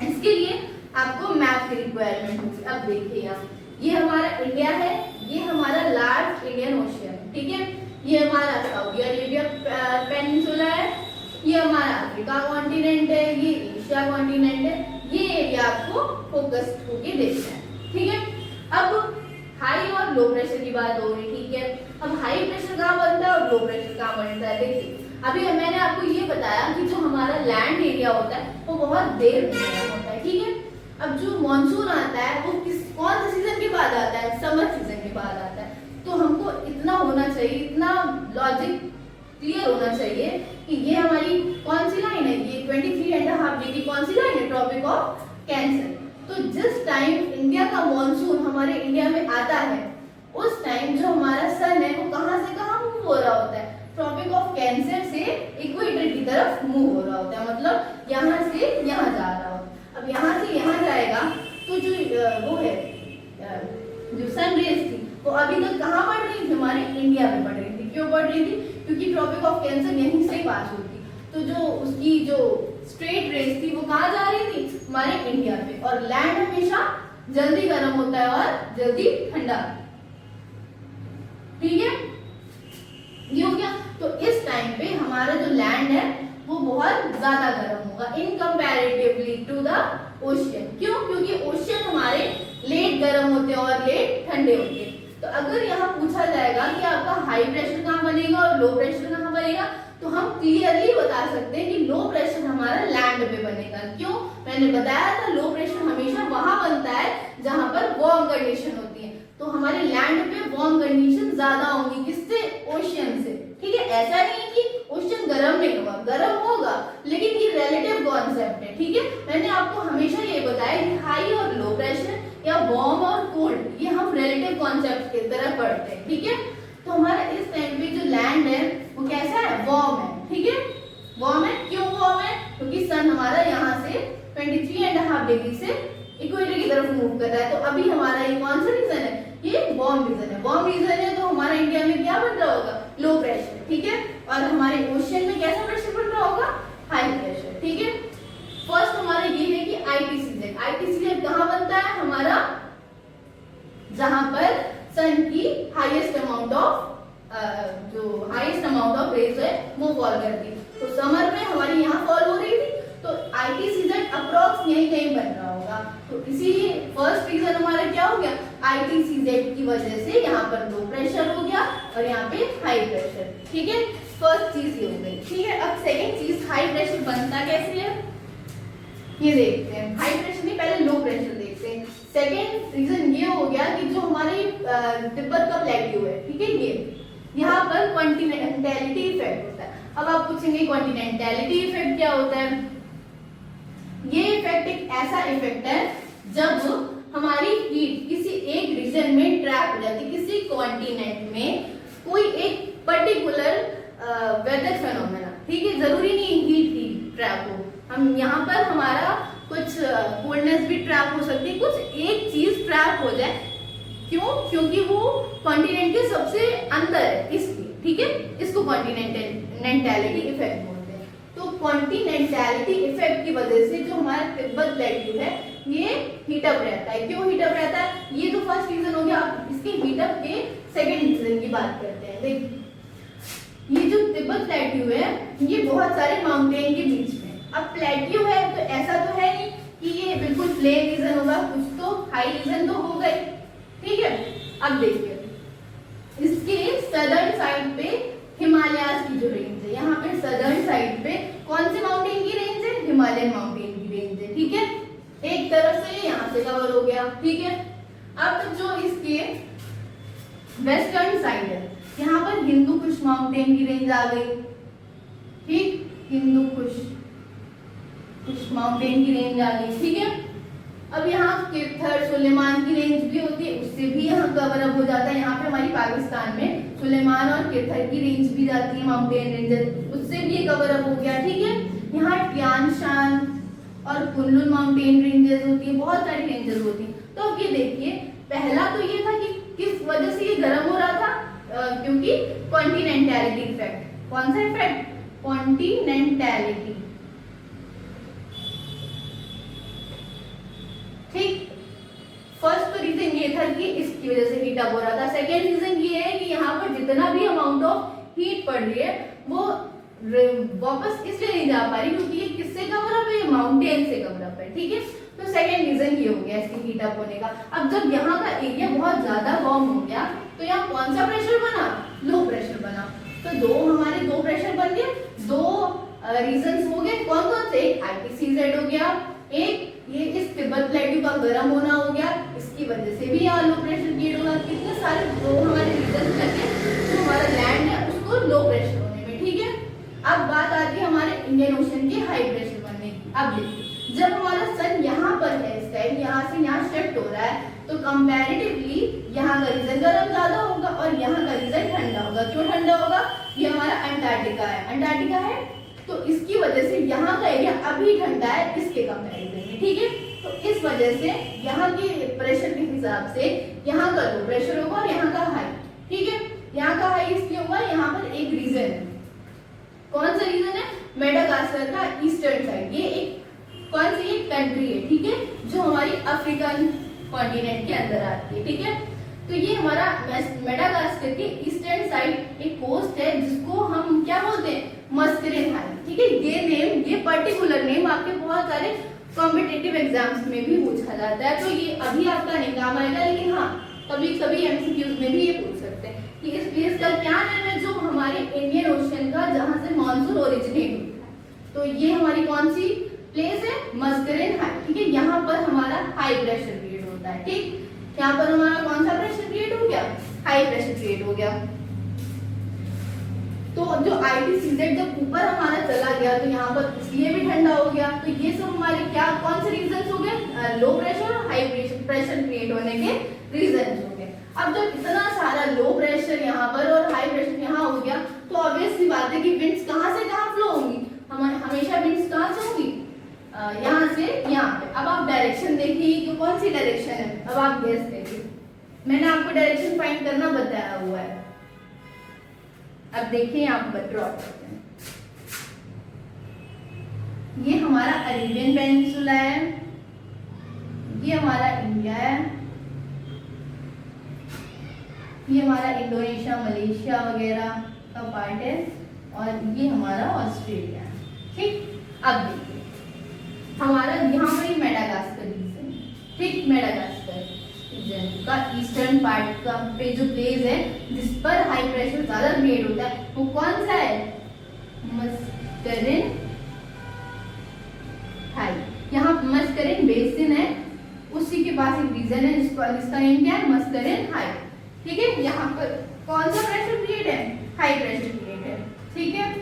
Speaker 1: इसके लिए आपको मैप की रिक्वायरमेंट होगी। अब देखिए यहाँ, ये हमारा इंडिया है, ये हमारा लार्ज इंडियन ओशियन। ठीक है, ये हमारा सऊदी अरेबिया पेनिनसुला है, ये हमारा अफ्रीका कॉन्टिनेंट है, ये एशिया कॉन्टिनेंट है। ये एरिया आपको फोकस्ड होके देखना है। ठीक है, अब हाई और लो प्रेशर की बात हो रही। ठीक है, अब हाई प्रेशर कहाँ बनता है और लो प्रेशर कहाँ बनता है। देखिए, अभी मैंने आपको ये बताया कि जो हमारा लैंड एरिया होता है वो बहुत देर में गर्म होता है। ठीक है, अब जो मॉनसून आता है वो कौन से सीजन के बाद आता है, समर सीजन के बाद आता है। तो हमको इतना होना चाहिए, इतना लॉजिक क्लियर होना चाहिए कि ये हमारी कौन सी लाइन है, ये 23.5 डिग्री कौन सी लाइन है, ट्रॉपिक ऑफ कैंसर। तो जिस टाइम इंडिया का मॉनसून हमारे इंडिया में आता है उस टाइम जो हमारा सन है वो कहाँ से कहाँ मूव हो रहा होता है, ट्रॉपिक ऑफ कैंसर से इक्वेटर की तरफ मूव हो रहा होता है, मतलब यहाँ से यहाँ जा रहा होता है। अब यहाँ से यहाँ जाएगा तो जो वो है जो सन रेज थी वो अभी तक कहाँ पड़ रही थी, हमारे इंडिया में पड़ रही थी। क्यों पड़ रही थी, क्योंकि ट्रॉपिक ऑफ कैंसर यहीं से पास होती, तो जो उसकी जो स्ट्रेट रेज थी वो कहाँ जा रही थी, हमारे इंडिया पे। और लैंड हमेशा जल्दी गर्म होता है और जल्दी ठंडा, ठीक है, ये हो गया। तो इस टाइम पे हमारा जो लैंड है वो बहुत ज्यादा गर्म होगा इन कंपैरेटिवली टू द ओशियन। क्यों, क्योंकि ओशियन हमारे लेट गर्म होते हैं और लेट ठंडे होते हैं। तो अगर यहाँ पूछा जाएगा कि आपका हाई प्रेशर कहाँ बनेगा और लो प्रेशर कहाँ बनेगा, तो हम क्लियरली बता सकते हैं कि लो प्रेशर हमारा लैंड पे बनेगा। क्यों, मैंने बताया था लो प्रेशर हमेशा वहां बनता है जहां पर वार्म कंडीशन होती है, तो हमारे लैंड पे वार्म कंडीशन ज्यादा होंगी, किससे, ओशियन से, ठीक है। ऐसा नहीं है कि ओशियन गर्म नहीं होगा, गर्म होगा, लेकिन ये रिलेटिव कॉन्सेप्ट है, ठीक है। मैंने आपको हमेशा ये बताया कि हाई और लो प्रेशर या वार्म और कोल्ड ये हम रिलेटिव कॉन्सेप्ट की तरह पढ़ते हैं, ठीक है। तो हमारा इस टाइम पे जो लैंड है वो कैसा है, वार्म है, ठीक है, वार्म है। क्यों वार्म है, क्योंकि सन हमारा यहाँ से 23.5 डिग्री से इक्वेटर की तरफ मूव कर रहा है। तो अभी हमारा ये कौन सा रीजन है, ये वार्म रीजन है। वार्म रीजन है तो हमारा इंडिया में क्या बन रहा होगा, लो प्रेशर, ठीक है। और हमारे ओशियन में कैसा प्रेशर बन रहा होगा, हाई प्रेशर, ठीक है। फर्स्ट हमारा ये है कि आईटीसीजेड। आईटीसीजेड कहाँ बनता है, हमारा जहां पर सन की हाईएस्ट अमाउंट ऑफ रेज है वो फॉल करती है। तो समर में हमारी यहाँ फॉल हो रही थी, तो आईटीसीजेड अप्रॉक्स यही कहीं बन रहा होगा। तो इसीलिए फर्स्ट रीजन हमारा क्या हो गया, आईटीसीजेड की वजह से यहाँ पर लो प्रेशर हो गया और यहाँ पे हाई प्रेशर, ठीक है। फर्स्ट चीज ये हो गई, ठीक है। अब सेकेंड चीज, हाई प्रेशर बनता कैसे है ये देखते हैं। हाई प्रेशर नहीं, पहले लो प्रेशर देखते हैं। सेकेंड रीजन ये हो गया कि जो हमारे तिब्बत का प्लेट्यू है, ठीक है, ये यहाँ पर कॉन्टिनेंटैलिटी इफेक्ट होता है। अब आप पूछेंगे कॉन्टिनेंटैलिटी इफेक्ट क्या होता है। ये इफेक्ट एक ऐसा इफेक्ट है जब हमारी हीट किसी एक रीजन में ट्रैप हो जाती है, किसी कॉन्टिनेंट में कोई एक पर्टिकुलर वेदर फेनोमेना, ठीक है, जरूरी नहीं हीट ही ट्रैप हो, हम यहाँ पर हमारा कुछ कोल्डनेस भी ट्रैप हो सकती है, कुछ एक चीज ट्रैप हो जाए। क्यों, क्योंकि वो कॉन्टिनेंट के सबसे अंदर है, इसलिए, ठीक है। इसको कॉन्टिनेंटैलिटी इफेक्ट बोलते हैं। तो कॉन्टिनेंटैलिटी इफेक्ट की वजह से जो हमारा तिब्बत प्लेट्यू है ये हीटअप रहता है। क्यों हीटअप रहता है, ये तो फर्स्ट रीजन हो गया। अब इसके हीटअप के सेकेंड रीजन की बात करते हैं। देखिए, ये जो तिब्बत प्लेट्यू है ये बहुत सारे माउंटेन के बीच में, अब प्लेट्यू है तो ऐसा तो है नहीं कि ये बिल्कुल प्लेन रीजन होगा, कुछ तो हाई रीजन तो होगा ही, ठीक है। अब देखिए इसके सदर्न साइड पे हिमालयाज की जो रेंज है, यहाँ पे सदर्न साइड पे कौन से माउंटेन की रेंज है, हिमालयन माउंटेन की रेंज है, ठीक है। एक तरफ से यहाँ से कवर हो गया, ठीक है। अब जो इसके वेस्टर्न साइड है यहाँ पर हिंदू कुश माउंटेन की रेंज आ गई, ठीक, हिंदू कुश माउंटेन की रेंज आ गई, ठीक है। अब यहाँ किर्थर सुलेमान की रेंज भी होती है, उससे भी यहाँ कवर अप हो जाता है। यहाँ पे हमारी पाकिस्तान में सुलेमान और किर्थर की रेंज भी जाती है, माउंटेन रेंजेस, उससे भी ये कवर अप हो गया, ठीक है। यहाँ ट्यान शान और कुल्लू माउंटेन रेंजेस होती है, बहुत सारी रेंजेस होती है। तो अब ये देखिए, पहला तो ये था कि किस वजह से ये गर्म हो रहा था, क्योंकि कॉन्टिनेंटैलिटी इफेक्ट। कौन सा इफेक्ट, कॉन्टिनेंटैलिटी, ठीक। फर्स्ट तो रीजन ये था कि इसकी वजह से हीट अप हो रहा था। सेकेंड रीजन ये है कि यहाँ पर जितना भी अमाउंट ऑफ हीट पड़ रही है वो वापस इसलिए नहीं जा पा रही क्योंकि ये किससे कवर अप है, माउंटेन से कवर अप है, ठीक है। तो सेकेंड रीजन ये हो गया इसकी हीट अप होने का। अब जब यहाँ का एरिया बहुत ज्यादा वार्म हो गया तो यहाँ कौन सा प्रेशर बना, लो प्रेशर बना। तो हमारे दो प्रेशर बन गए, दो रीजन हो गए। कौन कौन से, एक आईटीसीजेड हो गया, एक ये इस तिब्बत प्लेट्यू का गर्म होना हो गया, इसकी वजह से भी यहाँ लो प्रेशर क्रिएट होगा। कितने सारे दो हमारे रीजन लगे जो हमारा लैंड है उसको लो प्रेशर होने में, ठीक है। अब बात आती है हमारे इंडियन ओशन के हाई प्रेशर बनने की। अब देखिए, जब हमारा सन यहाँ पर है टाइप यहाँ से यहाँ शिफ्ट हो रहा है, तो कंपैरेटिवली यहाँ का रीजन गर्म ज्यादा होगा और यहाँ का रीजन ठंडा होगा। क्यों ठंडा होगा? ये हमारा अंटार्कटिका है, अंटार्कटिका है तो इसकी वजह से यहाँ का एरिया अभी ठंडा है इसके कंपैरिजन में, ठीक है। तो इस वजह से यहाँ के प्रेशर के हिसाब से यहाँ का लो प्रेशर होगा और यहाँ का हाई, ठीक है। यहाँ का हाई इसलिए होगा, यहाँ पर एक रीजन है। कौन सा रीजन है? मेडागास्कर का ईस्टर्न साइड। ये एक कौन सी एक कंट्री है, ठीक है, जो हमारी अफ्रीकन कॉन्टिनेंट के अंदर आती है, ठीक है। तो ये हमारा मेडागास्कर के ईस्टर्न साइड एक कोस्ट है जिसको हम क्या बोलते हैं? मस्करेन हाई, ठीक है। ये नेम, ये पर्टिकुलर नेम आपके बहुत सारे कॉम्पिटिटिव एग्जाम्स में भी पूछा जाता है, तो ये अभी आपका नहीं काम आएगा, लेकिन हाँ कभी कभी एमसीक्यूज में भी ये पूछ सकते हैं कि इस प्लेस का क्या नाम है जो हमारे इंडियन ओशन का जहां से मॉनसून ओरिजिनेट होता है। तो ये हमारी कौन सी प्लेस है? मस्करेन हाई, ठीक है। यहाँ पर हमारा हाई प्रेशर क्रिएट होता है, ठीक। यहाँ पर हमारा कौन सा प्रेशर क्रिएट हो गया? हाई प्रेशर क्रिएट हो गया। तो जो आईटीसीजेड जब ऊपर हमारा चला गया तो यहाँ पर इसलिए भी ठंडा हो गया। तो ये सब हमारे क्या कौन से रीजंस हो गए? लो प्रेशर और हाई प्रेशर क्रिएट होने के रीजंस हो गए। अब जब इतना सारा लो प्रेशर यहाँ पर और हाई प्रेशर यहाँ हो गया तो ऑब्वियस सी बात है कि विंड्स कहाँ से कहाँ फ्लो होंगी? हमेशा विंड्स कहाँ से होंगी? यहाँ से यहाँ पे। अब आप डायरेक्शन देखिए कि कौन सी डायरेक्शन है, अब आप गेस करिए। मैंने आपको डायरेक्शन फाइंड करना बताया हुआ है। अब देखिए यहाँ पर ड्रॉ करते हैं। ये हमारा अरेबियन पेनिनसुला है, ये हमारा इंडिया है, ये हमारा इंडोनेशिया मलेशिया वगैरह का पार्ट है और ये हमारा ऑस्ट्रेलिया है, ठीक। अब देखिए हमारा यहाँ पर मेडागास्कर रीजन, ठीक, मेडागास्कर रीजन का ईस्टर्न पार्ट का पे जो प्लेस है जिस पर हाई प्रेशर ज्यादा क्रिएट होता है वो कौन सा है? मस्करेन हाई। यहाँ मस्करेन बेसिन है, उसी के पास एक रीजन है जिसका नेम क्या है? मस्करेन हाई, ठीक है। यहाँ पर कौन सा प्रेशर क्रिएट है? हाई प्रेशर क्रिएट है, ठीक है।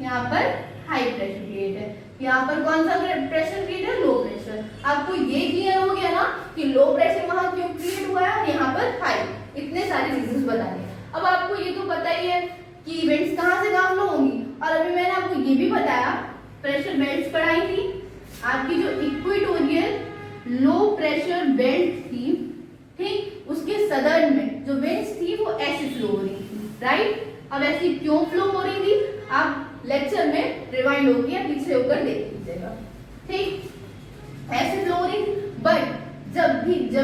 Speaker 1: यहाँ पर हाई प्रेशर क्रिएट है, यहाँ पर कौन सा प्रेशर क्रिएट है? Low pressure. आपको ये क्लियर हो गया ना कि लो प्रेशर वहां क्यों क्रिएट हुआ है और यहाँ पर हाई। इतने सारे रीजंस बता दिए। अब आपको ये तो पता ही है कि इवेंट्स कहाँ से कहाँ फ्लो होंगी, और अभी मैंने आपको ये भी बताया, प्रेशर बेल्ट्स पढ़ाई थी आपकी, जो इक्वेटोरियल लो प्रेशर बेल्ट थी, ठीक, उसके सदर्न में जो विंड्स थी वो ऐसे फ्लो हो रही थी, राइट। अब ऐसी क्यों फ्लो हो रही थी आप लेक्चर में रिवाइंड होकर या पीछे होकर देख लीजिएगा, ठीक। ऐसे फ्लो हो रही थी, बट जब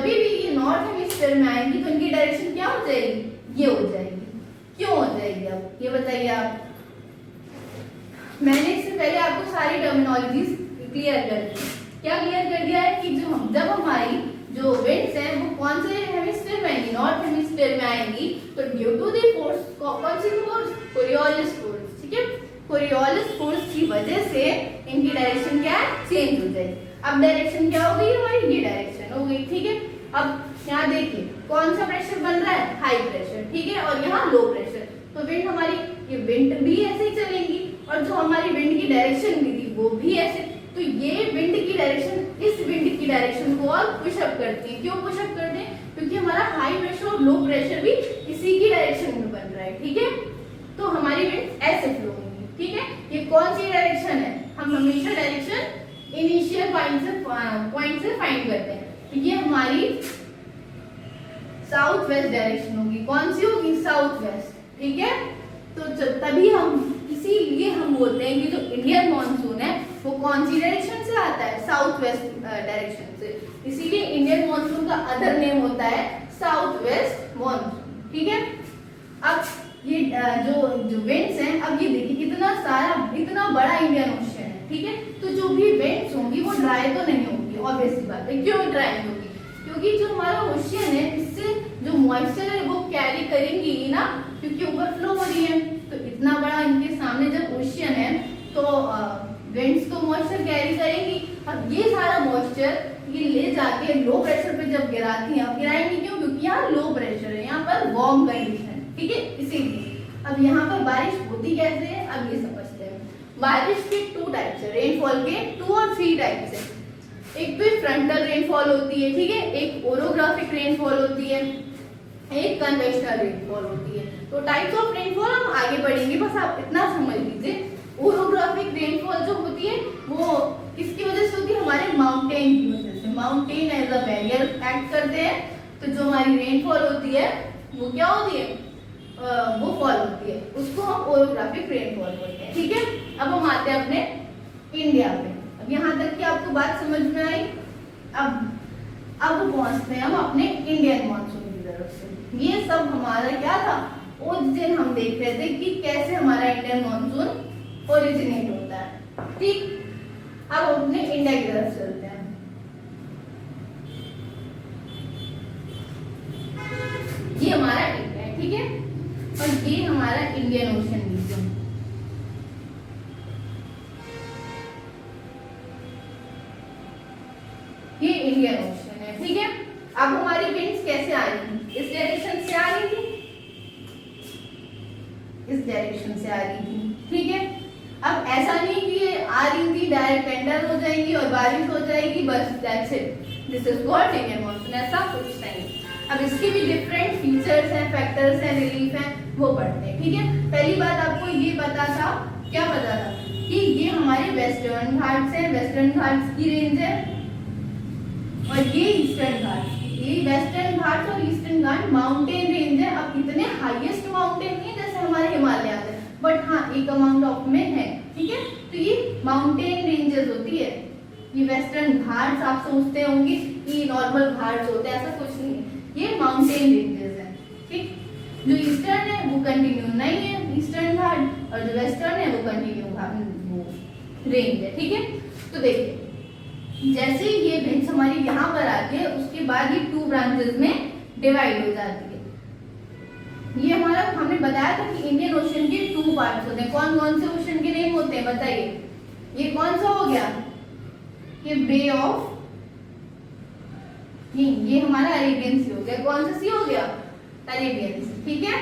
Speaker 1: भी ये नॉर्थ हेमिस्फीयर में आएंगी तो इनकी डायरेक्शन क्या हो जाएगी? ये हो जाएगी। क्यों हो जाएगी? अब ये बताइए आप। मैंने इससे पहले आपको सारी टर्मिनोलॉजीज क्लियर कर दी। क्या क्लियर कर दिया है कि जब हमारी जो विंड्स है वो कौन से हेमिस्फीयर में आएंगी? नॉर्थ हेमिस्फीयर में आएंगी, तो ड्यू टू द फोर्स, कौन सी फोर्स? कोरियोलिस फोर्स, ठीक है। कोरियोलिस फोर्स की वजह से इनकी डायरेक्शन क्या है? चेंज हो जाएगी। अब डायरेक्शन क्या हो गई हमारी? ये डायरेक्शन हो गई, ठीक है। अब यहाँ देखिए कौन सा प्रेशर बन रहा है? हाई प्रेशर, ठीक है, और यहाँ लो प्रेशर। तो विंड हमारी, ये विंड भी ऐसे ही चलेंगी और जो हमारी विंड की डायरेक्शन भी थी वो भी ऐसे। तो ये विंड की डायरेक्शन इस विंड की डायरेक्शन को और पुश अप करती है। क्यों पुश अप करते हैं? क्योंकि हमारा हाई प्रेशर और लो प्रेशर भी इसी की डायरेक्शन में बन रहा है, ठीक है। तो हमारी विंड ऐसे फ्लो होंगी, ठीक है। ये कौन सी डायरेक्शन है? हम हमेशा डायरेक्शन इनिशियल पॉइंट से फाइंड करते हैं। तो ये हमारी साउथ वेस्ट डायरेक्शन होगी। कौन सी होगी? साउथ वेस्ट, ठीक है। तो तभी हम, इसीलिए हम बोलते हैं कि जो इंडियन मॉनसून है वो कौन सी डायरेक्शन से आता है? साउथ वेस्ट डायरेक्शन से। इसीलिए इंडियन मॉनसून का अदर नेम होता है साउथ वेस्ट मॉनसून, ठीक है। अब ये जो विंड्स हैं, अब ये देखिए इतना बड़ा इंडियन ओशन है, ठीक है। तो जो भी विंड्स होंगी वो ड्राई तो नहीं होंगी, ऑब्वियस सी बात है। क्यों ड्राई नहीं होगी? क्योंकि जो हमारा ओशन है इससे जो मॉइस्चर है वो कैरी करेंगी ही ना, क्योंकि ऊपर फ्लो हो रही है। तो इतना बड़ा इनके सामने जब ओशन है तो विंड्स तो मॉइस्चर कैरी करेंगी। अब ये सारा मॉइस्चर ये ले जाके लो प्रेशर पे जब गिराती है, गिराएंगी क्यों? क्योंकि यहाँ लो प्रेशर है, यहाँ पर वार्म कंडीशन, ठीक है, इसीलिए। अब यहाँ पर बारिश होती कैसे है? अब ये समझते हैं। बारिश के 2 टाइप्स है, रेनफॉल के 2 और 3 टाइप्स है। एक तो में फ्रंटल रेनफॉल होती है, ठीक है, एक ओरोग्राफिक रेनफॉल होती है, एक कन्वेक्शनल रेनफॉल होती है। तो टाइप्स ऑफ रेनफॉल हम आगे बढ़ेंगे, बस आप इतना समझ लीजिए। ओरोग्राफिक रेनफॉल जो होती है वो किसकी वजह से होती है? हमारे माउंटेन की वजह से। Mountain as a barrier act करते हैं, तो जो हमारी रेनफॉल होती है वो क्या होती है? वो फॉल होती है, उसको हम ओरोग्राफिक रेनफॉल बोलते हैं, ठीक है। अब हम आते हैं अपने इंडिया पे। अब यहाँ तक की आपको बात समझ में आई। अब पहुंचते हैं हम अपने इंडियन मानसून की तरफ से। ये सब हमारा क्या था? उस दिन हम देख रहे थे कि कैसे हमारा इंडियन मानसून ओरिजिनेट होता है, ठीक। अब अपने इंडिया की तरफ चलते हैं। ये हमारा इंडिया है, ठीक है, और ये हमारा इंडियन ओशन रीजन। ये इंडियन ओशन है, ठीक है। अब हमारी विंड्स कैसे आ रही थी? इस डायरेक्शन से आ रही थी, इस डायरेक्शन से आ रही थी, ठीक है। अब ऐसा नहीं कि ये आ रही थी डायरेक्ट एंटर हो जाएगी और बारिश हो जाएगी, बस that's it, this is what Indian monsoon, ऐसा कुछ नहीं। अब इसके भी डिफरेंट फीचर्स हैं, फैक्टर्स हैं, रिलीफ हैं, वो पढ़ते हैं, ठीक है। पहली बात आपको ये पता था, क्या पता था? कि ये हमारे वेस्टर्न घाट्स हैं, वेस्टर्न घाट्स की रेंज है, और ये ईस्टर्न घाट। ये वेस्टर्न घाट और ईस्टर्न घाट माउंटेन रेंज है। अब इतने हाईएस्ट माउंटेन नहीं है जैसे हमारे हिमालय है, बट हाँ एक अमाउंट ऑफ में है, ठीक है। तो ये माउंटेन रेंजेस होती है। ये वेस्टर्न घाट्स आप सोचते होंगे कि नॉर्मल घाट्स होते हैं, ऐसा कुछ नहीं है, ये माउंटेन रेंजेस हैं, ठीक। जो ईस्टर्न है वो कंटिन्यू नहीं है ईस्टर्न घाट, और जो वेस्टर्न है वो कंटिन्यू वो रेंज है, ठीक है। तो देखिए जैसे ये बेंच हमारी यहाँ पर आती है, उसके बाद ये 2 ब्रांचेस में डिवाइड हो जाती है। ये हमारा हमने बताया था कि इंडियन ओशन के 2 पार्ट्स होते हैं। कौन कौन से ओशन के नेम होते हैं बताइए? ये कौन सा हो गया? ये बे ऑफ, ये हमारा अरेबियन सी हो गया। कौन सा सी हो गया? अरेबियन सी, ठीक है।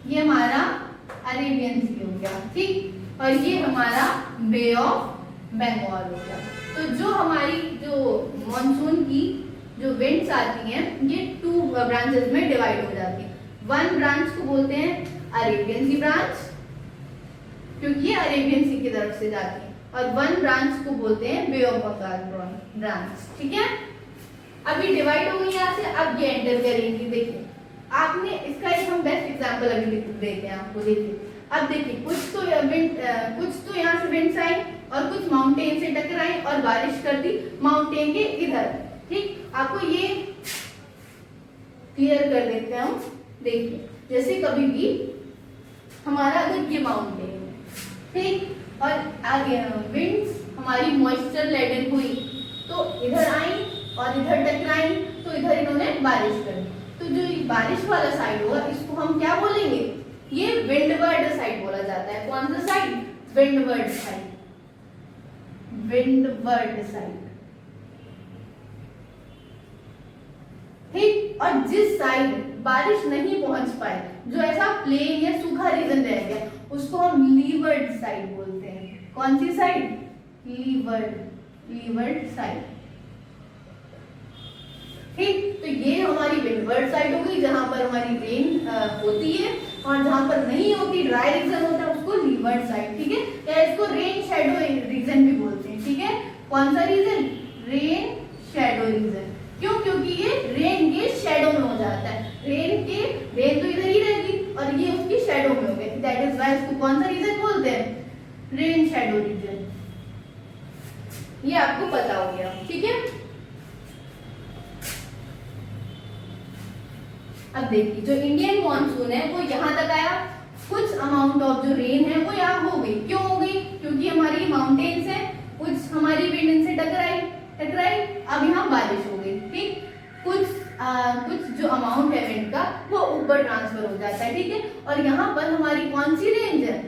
Speaker 1: ये हमारा अरेबियन सी हो गया, ठीक। और ये हमारा बे ऑफ बंगाल हो गया। तो जो हमारी जो मॉनसून की जो विंड्स आती हैं ये 2 ब्रांचेस में डिवाइड हो जाती है। 1 ब्रांच को बोलते हैं अरेबियन सी ब्रांच, क्योंकि ये अरेबियन सी की तरफ से जाती है, और 1 ब्रांच को बोलते हैं बे ऑफ बंगाल ब्रांच, ठीक है। अभी डिवाइड हो गई यहाँ से, अब ये एंटर करेंगी। देखिए आपने इसका एक हम बेस्ट एग्जांपल अभी देते हैं आपको। देखिए अब देखिए कुछ तो यहाँ से विंड्स आई और कुछ माउंटेन से टकराई और बारिश कर दी माउंटेन के इधर, ठीक। आपको ये क्लियर कर देते हैं हम। देखिए जैसे कभी भी हमारा अगर ये माउंटेन है, ठीक, और आगे विंड्स हमारी मॉइस्चर लेडन हुई तो इधर आई और इधर टकराई, तो इधर इन्होंने बारिश कर दी। तो जो बारिश वाला साइड होगा इसको हम क्या बोलेंगे? ये विंडवर्ड साइड बोला जाता है। कौन सा side? Windward side, windward side, ठीक। और जिस साइड बारिश नहीं पहुंच पाए, जो ऐसा प्लेन या सूखा रीजन रह गया, उसको हम लीवर्ड साइड बोलते हैं। कौन सी साइड? लीवर्ड, लीवर्ड साइड, ठीक। तो ये हमारी विंडवर्ड साइड हो गई, जहां पर हमारी रेन होती है, और जहां पर नहीं होती, ड्राई रीजन होता है, उसको लीवर्ड साइड, ठीक है। या इसको रेन शैडो रीजन भी बोलते हैं, ठीक है। कौन सा रीजन? Rain shadow reason. क्यों? क्योंकि ये रेन के शैडो में हो जाता है। रेन तो इधर ही रहेगी और ये उसकी शैडो में हो गई, दैट इज व्हाई इसको कौन सा रीजन बोलते हैं? Rain shadow reason. ये आपको पता हो गया, ठीक है। अब देखिए जो इंडियन मॉनसून है वो यहाँ तक आया, कुछ अमाउंट ऑफ जो रेन है वो यहाँ हो गई। क्यों हो गई? क्योंकि हमारी माउंटेन्स है, कुछ हमारी विंड से टकराई, अब यहाँ बारिश हो गई, ठीक। कुछ जो अमाउंट है विंड का वो ऊपर ट्रांसफर हो जाता है, ठीक है। और यहाँ पर हमारी कौन सी रेंज है?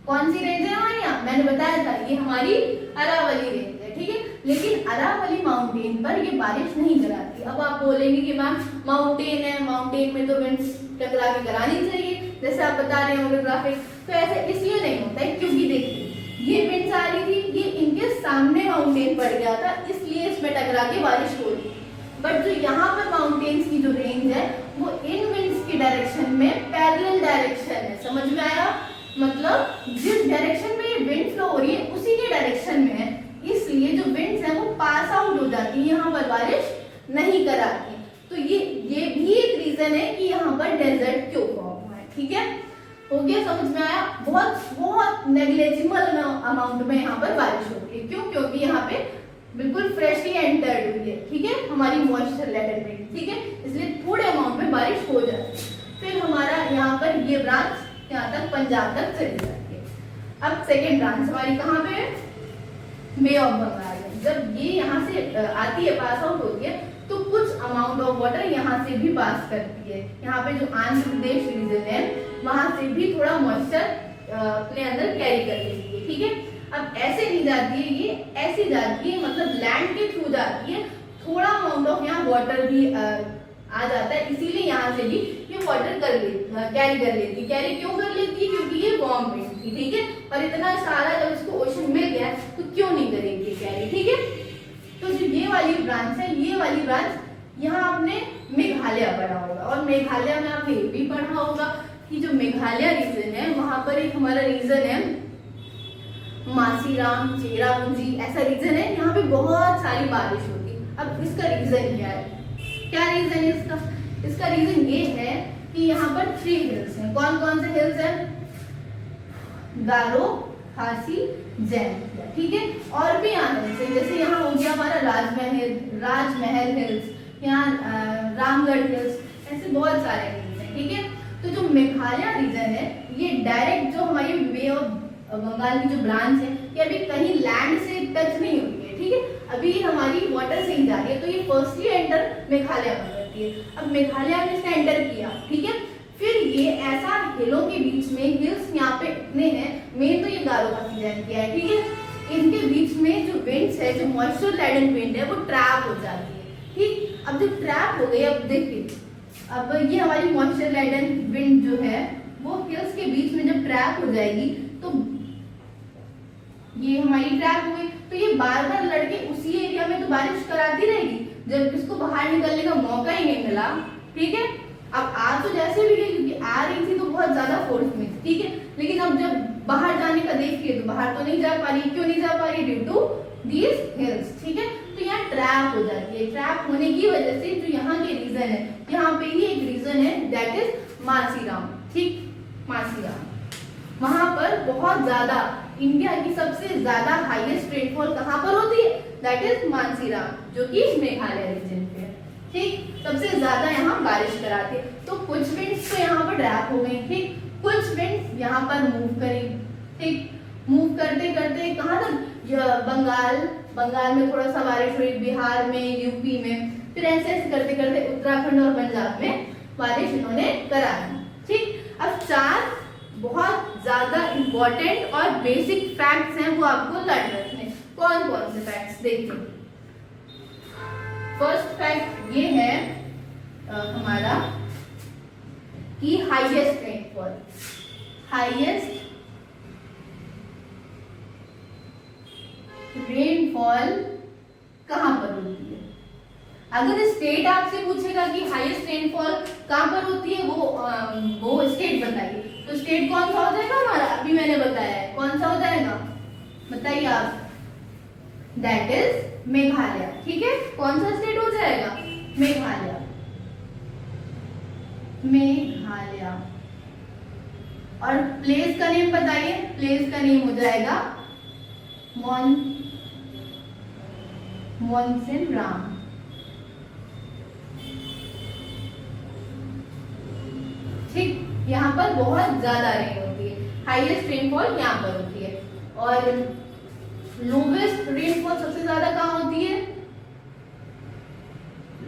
Speaker 1: कौन सी रेंज है हमारे यहाँ? मैंने बताया था ये हमारी अरावली रेंज है, ठीक है। लेकिन अरावली माउंटेन पर ये बारिश नहीं कराती। अब आप बोलेंगे कि मैम माउंटेन है, माउंटेन में तो विंड्स टकरा के करानी चाहिए, जैसे आप बता रहे हैं ओरोग्राफिक। तो ऐसे इसलिए नहीं होता है क्योंकि देखिए ये विंड्स आ रही थी, ये इनके सामने माउंटेन पड़ गया था, इसलिए इसमें टकरा के बारिश हो रही। बट जो यहाँ पे माउंटेन्स की जो रेंज है वो इन विंड्स की डायरेक्शन में पैरेलल डायरेक्शन है। समझ में आया? मतलब जिस डायरेक्शन में ये विंड फ्लो हो रही है उसी के डायरेक्शन में है, इसलिए जो विंड्स है वो पास आउट हो जाती है, यहाँ पर बारिश नहीं कराती। तो ये भी एक रीजन है कि यहाँ पर डेजर्ट क्यों फॉर्म हुआ है। ठीक है, हो गया? समझ में आया? बहुत नेग्लिजिबल अमाउंट में यहाँ पर बारिश होती है। क्यों? क्योंकि यहाँ पे बिल्कुल फ्रेशली एंटर्ड हुई है। ठीक है, हमारी मॉइस्चर लेवल में। ठीक है, इसलिए थोड़े अमाउंट में बारिश हो जाती है। फिर हमारा यहाँ पर ये ब्रांच यहाँ तक पंजाब तक चली जाती है। अब सेकेंड ब्रांच हमारी कहाँ पे है? बे ऑफ बंगाल में। जब ये यहाँ से आती है, पास आउट होती है, तो कुछ अमाउंट ऑफ वाटर यहाँ से भी पास करती है। यहाँ पे जो आंध्र प्रदेश रीजन है वहां से भी थोड़ा मॉइस्चर अपने अंदर कैरी कर लेती है। ठीक है, अब ऐसे नहीं जाती है, ये ऐसे जाती है, मतलब लैंड के थ्रू जाती है। थोड़ा अमाउंट ऑफ यहाँ वाटर भी आ जाता है, इसीलिए यहाँ से भी ये वाटर कैरी कर लेती है। कैरी क्यों कर लेती है? क्योंकि ये वार्म विंड थी। ठीक है, और इतना सारा जब इसको ओशन मिल गया तो क्यों नहीं करेंगे कैरी। ठीक है, तो जो ये वाली ब्रांच है, ये वाली ब्रांच यहाँ आपने मेघालय पढ़ा होगा, और मेघालय में आपने ये भी पढ़ा होगा कि जो मेघालय रीजन है वहां पर एक हमारा रीजन है मासीराम, चेरापूंजी, ऐसा रीजन है, यहाँ पे बहुत सारी बारिश होती है। अब इसका रीजन क्या है? क्या रीजन है इसका? इसका रीजन ये है कि यहाँ पर 3 हिल्स हैं। कौन कौन से हिल्स हैं? गारो, खासी, जैन। ठीक है, और भी यहाँ हिल्स हैं, जैसे यहाँ हो गया हमारा राजमहल हिल्स, यहाँ रामगढ़ हिल्स, ऐसे बहुत सारे हिल्स हैं। ठीक है, तो जो मेघालय रीजन है ये डायरेक्ट जो हमारी बे ऑफ बंगाल की जो ब्रांच है ये अभी कहीं लैंड से टच नहीं हुई है। ठीक है, अभी हमारी वाटर से ही जा रही है, तो ये फर्स्टली एंटर मेघालय में करती है। अब मेघालय ने इसका एंटर किया। ठीक है, फिर ये ऐसा हिलों के बीच में, हिल्स यहाँ पे इतने हैं, मेन तो ये गारो का सीजन किया है। ठीक है, इनके बीच में जो विंड्स है, जो मॉइस्चर लेडन विंड है, वो ट्रैप हो जाती है। ठीक, अब जब ट्रैप हो गई, अब देखिए, अब ये हमारी मॉइस्चर लेडन विंड जो है वो हिल्स के बीच में जब ट्रैप हो जाएगी तो ये हमारी ट्रैप हो गई, तो ये बार बार लड़के उसी एरिया में तो बारिश कराती रहेगी, जब इसको बाहर निकलने का मौका ही नहीं मिला। ठीक है, अब आ तो जैसे भी गई, क्योंकि आ रही थी तो बहुत ज्यादा फोर्स में थी। ठीक है, लेकिन अब जब बाहर जाने का देखिए तो बाहर तो नहीं जा पा रही। क्यों नहीं जा पा रही? Due to these hills. ठीक है, तो यहाँ ट्रैप हो जाती है। ट्रैप होने की वजह से जो यहाँ के रीजन है, यहाँ पे ही एक रीजन है दैट इज मासीराम। ठीक, मासीराम, वहां पर बहुत ज्यादा, इंडिया की सबसे ज्यादा हाईएस्ट रेनफॉल कहाँ पर होती है? दैट इज मानसीराम, जो कि मेघालय रीजन पे है। ठीक, सबसे ज्यादा यहाँ बारिश कराती है। तो कुछ विंड्स तो यहाँ पर ट्रैप हो गई। ठीक, कुछ विंड्स यहाँ पर मूव करी। ठीक, मूव करते करते कहाँ तक? बंगाल में थोड़ा सा बारिश हुई, बिहार में, यूपी में, फिर ऐसे ऐसे करते करते उत्तराखंड और पंजाब में बारिश इन्होंने करा दी। ठीक, अब 4 बहुत ज्यादा इंपॉर्टेंट और बेसिक फैक्ट्स हैं, वो आपको लर्न रखने। कौन कौन से फैक्ट्स? देखिए, फर्स्ट फैक्ट ये है हमारा कि हाईएस्ट रेनफॉल कहां पर होती है? अगर स्टेट आपसे पूछेगा कि हाईएस्ट रेनफॉल कहां पर होती है, वो स्टेट बताइए, तो स्टेट कौन सा हो जाएगा हमारा? अभी मैंने बताया है, कौन सा हो जाएगा? बताइए आप। That is Meghalaya. ठीक है, कौन सा स्टेट हो जाएगा? मेघालय। और प्लेस का नेम बताइए। प्लेस का नेम हो जाएगा मोनसिनराम। ठीक, यहाँ पर बहुत ज्यादा रेन होती है, हाईएस्ट रेनफॉल यहाँ पर होती है। और लोवेस्ट रेनफॉल सबसे ज्यादा कहाँ होती है?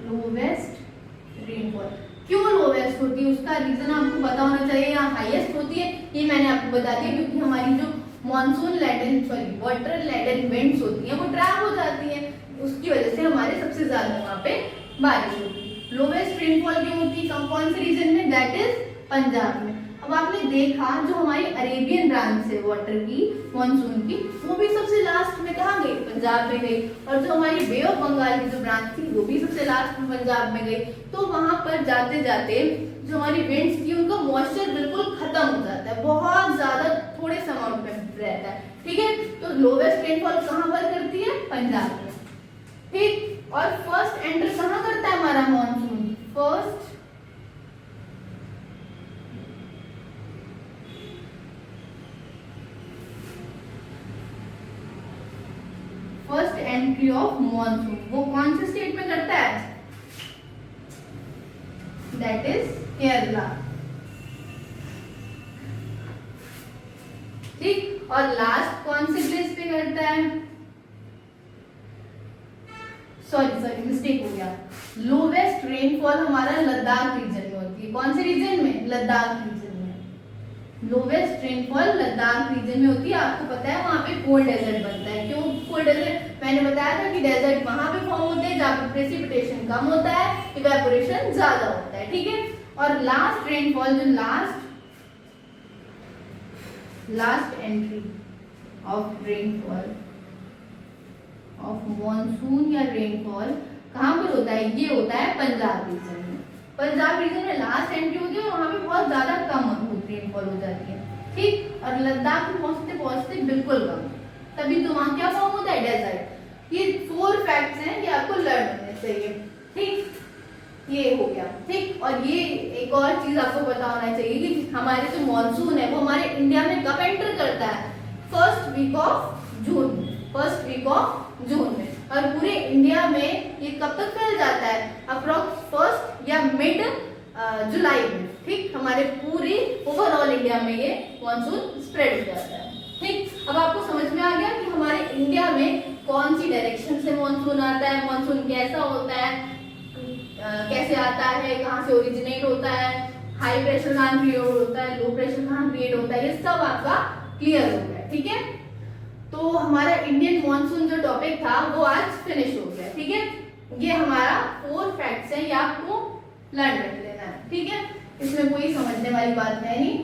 Speaker 1: Lowest rainfall. क्यों लोवेस्ट होती है? उसका रीजन आपको पता होना चाहिए। यहाँ हाईएस्ट होती है, ये मैंने आपको बता दिया, क्योंकि हमारी जो वाटर लेडन विंड्स होती हैं वो ट्रैप हो जाती है, उसकी वजह से हमारे सबसे ज्यादा वहाँ पे बारिश होती है। लोवेस्ट रेनफॉल क्यों होती है? कौन से रीजन में? दैट इज पंजाब में। अब आपने देखा जो हमारी अरेबियन ब्रांच है वाटर की, मॉनसून की, वो भी सबसे लास्ट में कहाँ गई? पंजाब में गई। और जो हमारी बे ऑफ बंगाल की जो ब्रांच थी वो भी सबसे लास्ट में पंजाब में गई। तो वहां पर जाते जाते जो हमारी विंड्स थी उनका मॉइस्चर बिल्कुल खत्म हो जाता है, बहुत ज्यादा थोड़े से अमाउंट में रहता है, ठीक है। तो लोवेस्ट रेनफॉल कहाँ पर करती है? पंजाब में, ठीक। और फर्स्ट एंटर कहाँ करता है हमारा monsoon? First entry of monsoon वो कौन से स्टेट में करता है? दैट इज केरला, ठीक। और लास्ट कौन से प्लेस पे करता है? सॉरी मिस्टेक हो गया। लोवेस्ट रेनफॉल हमारा लद्दाख रीजन में होती है। कौन से रीजन में? लद्दाख रीजन में। लोवेस्ट रेनफॉल लद्दाख रीजन में होती है। आपको पता है वहां पे कोल्ड डेजर्ट बनता है। क्यों कोल्ड डेजर्ट? मैंने बताया था कि डेजर्ट वहां पे फॉर्म होते हैं जहां पे प्रेसिपिटेशन कम होता है, इवेपोरेशन ज्यादा होता है, ठीक है। और लास्ट रेनफॉल जो last entry of rainfall of monsoon या रेनफॉल कहाँ पर होता है? ये होता है पंजाब रीजन में। पंजाब रीजन में लास्ट एंट्री होती है और वहां पे बहुत ज्यादा कम रेनफॉल हो जाती है, ठीक। और लद्दाख में पहुंचते बिल्कुल कम, तभी तो वहां क्या फॉर्म होता है? डेजर्ट। ये 4 फैक्ट्स हैं, ये आपको लर्न होने चाहिए, ठीक। ये हो गया, ठीक। और ये एक और चीज आपको पता होना चाहिए कि हमारे जो मॉनसून है वो हमारे इंडिया में कब एंटर करता है? फर्स्ट वीक ऑफ जून में। और पूरे इंडिया में ये कब तक फैल जाता है? अप्रॉक्स फर्स्ट या मिड जुलाई में, ठीक। हमारे पूरे ओवरऑल इंडिया में ये मॉनसून स्प्रेड हो जाता है, ठीक। अब आपको समझ में आ गया कि हमारे इंडिया में कौन सी डायरेक्शन से मॉनसून आता है, मॉनसून कैसा होता है, कैसे आता है, कहाँ से ओरिजिनेट होता है, हाई प्रेशर कहाँ क्रिएट होता है, लो प्रेशर कहाँ क्रिएट होता है, ये सब आपका क्लियर हो गया, ठीक है। तो हमारा इंडियन मॉनसून जो टॉपिक था वो आज फिनिश हो गया, ठीक है। ये हमारा 4 फैक्ट्स हैं, ये आपको लर्न कर लेना है, ठीक है। इसमें कोई समझने वाली बात है नहीं,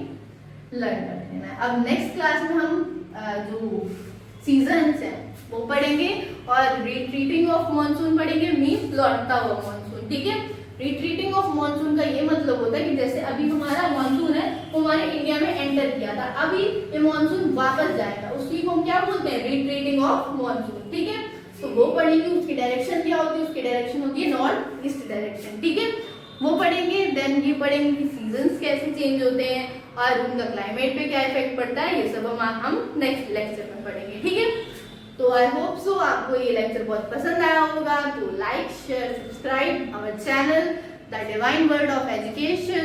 Speaker 1: लर्न कर लेना है। अब नेक्स्ट क्लास में हम जो सीजन्स हैं वो पढ़ेंगे और रिट्रीटिंग ऑफ मॉनसून पढ़ेंगे, मींस लौटता हुआ मॉनसून, ठीक है। रिट्रीटिंग ऑफ मॉनसून का ये मतलब होता है कि जैसे अभी हमारा मॉनसून है वो हमारे इंडिया में एंटर किया था, अभी ये मॉनसून वापस जाएगा, उसी को हम क्या बोलते हैं? रिट्रीटिंग ऑफ मॉनसून, ठीक है। तो वो पढ़ेंगे, उसकी डायरेक्शन क्या होती है? उसकी डायरेक्शन होती है नॉर्थ ईस्ट डायरेक्शन, ठीक है, वो पढ़ेंगे। देन ये पढ़ेंगे कि सीजन्स कैसे चेंज होते हैं और उनका क्लाइमेट पे क्या इफेक्ट पड़ता है, ये सब हम नेक्स्ट लेक्चर में पढ़ेंगे, ठीक है। तो आई होप सो आपको ये लेक्चर बहुत पसंद आया होगा। तो like share subscribe our channel the divine word of education.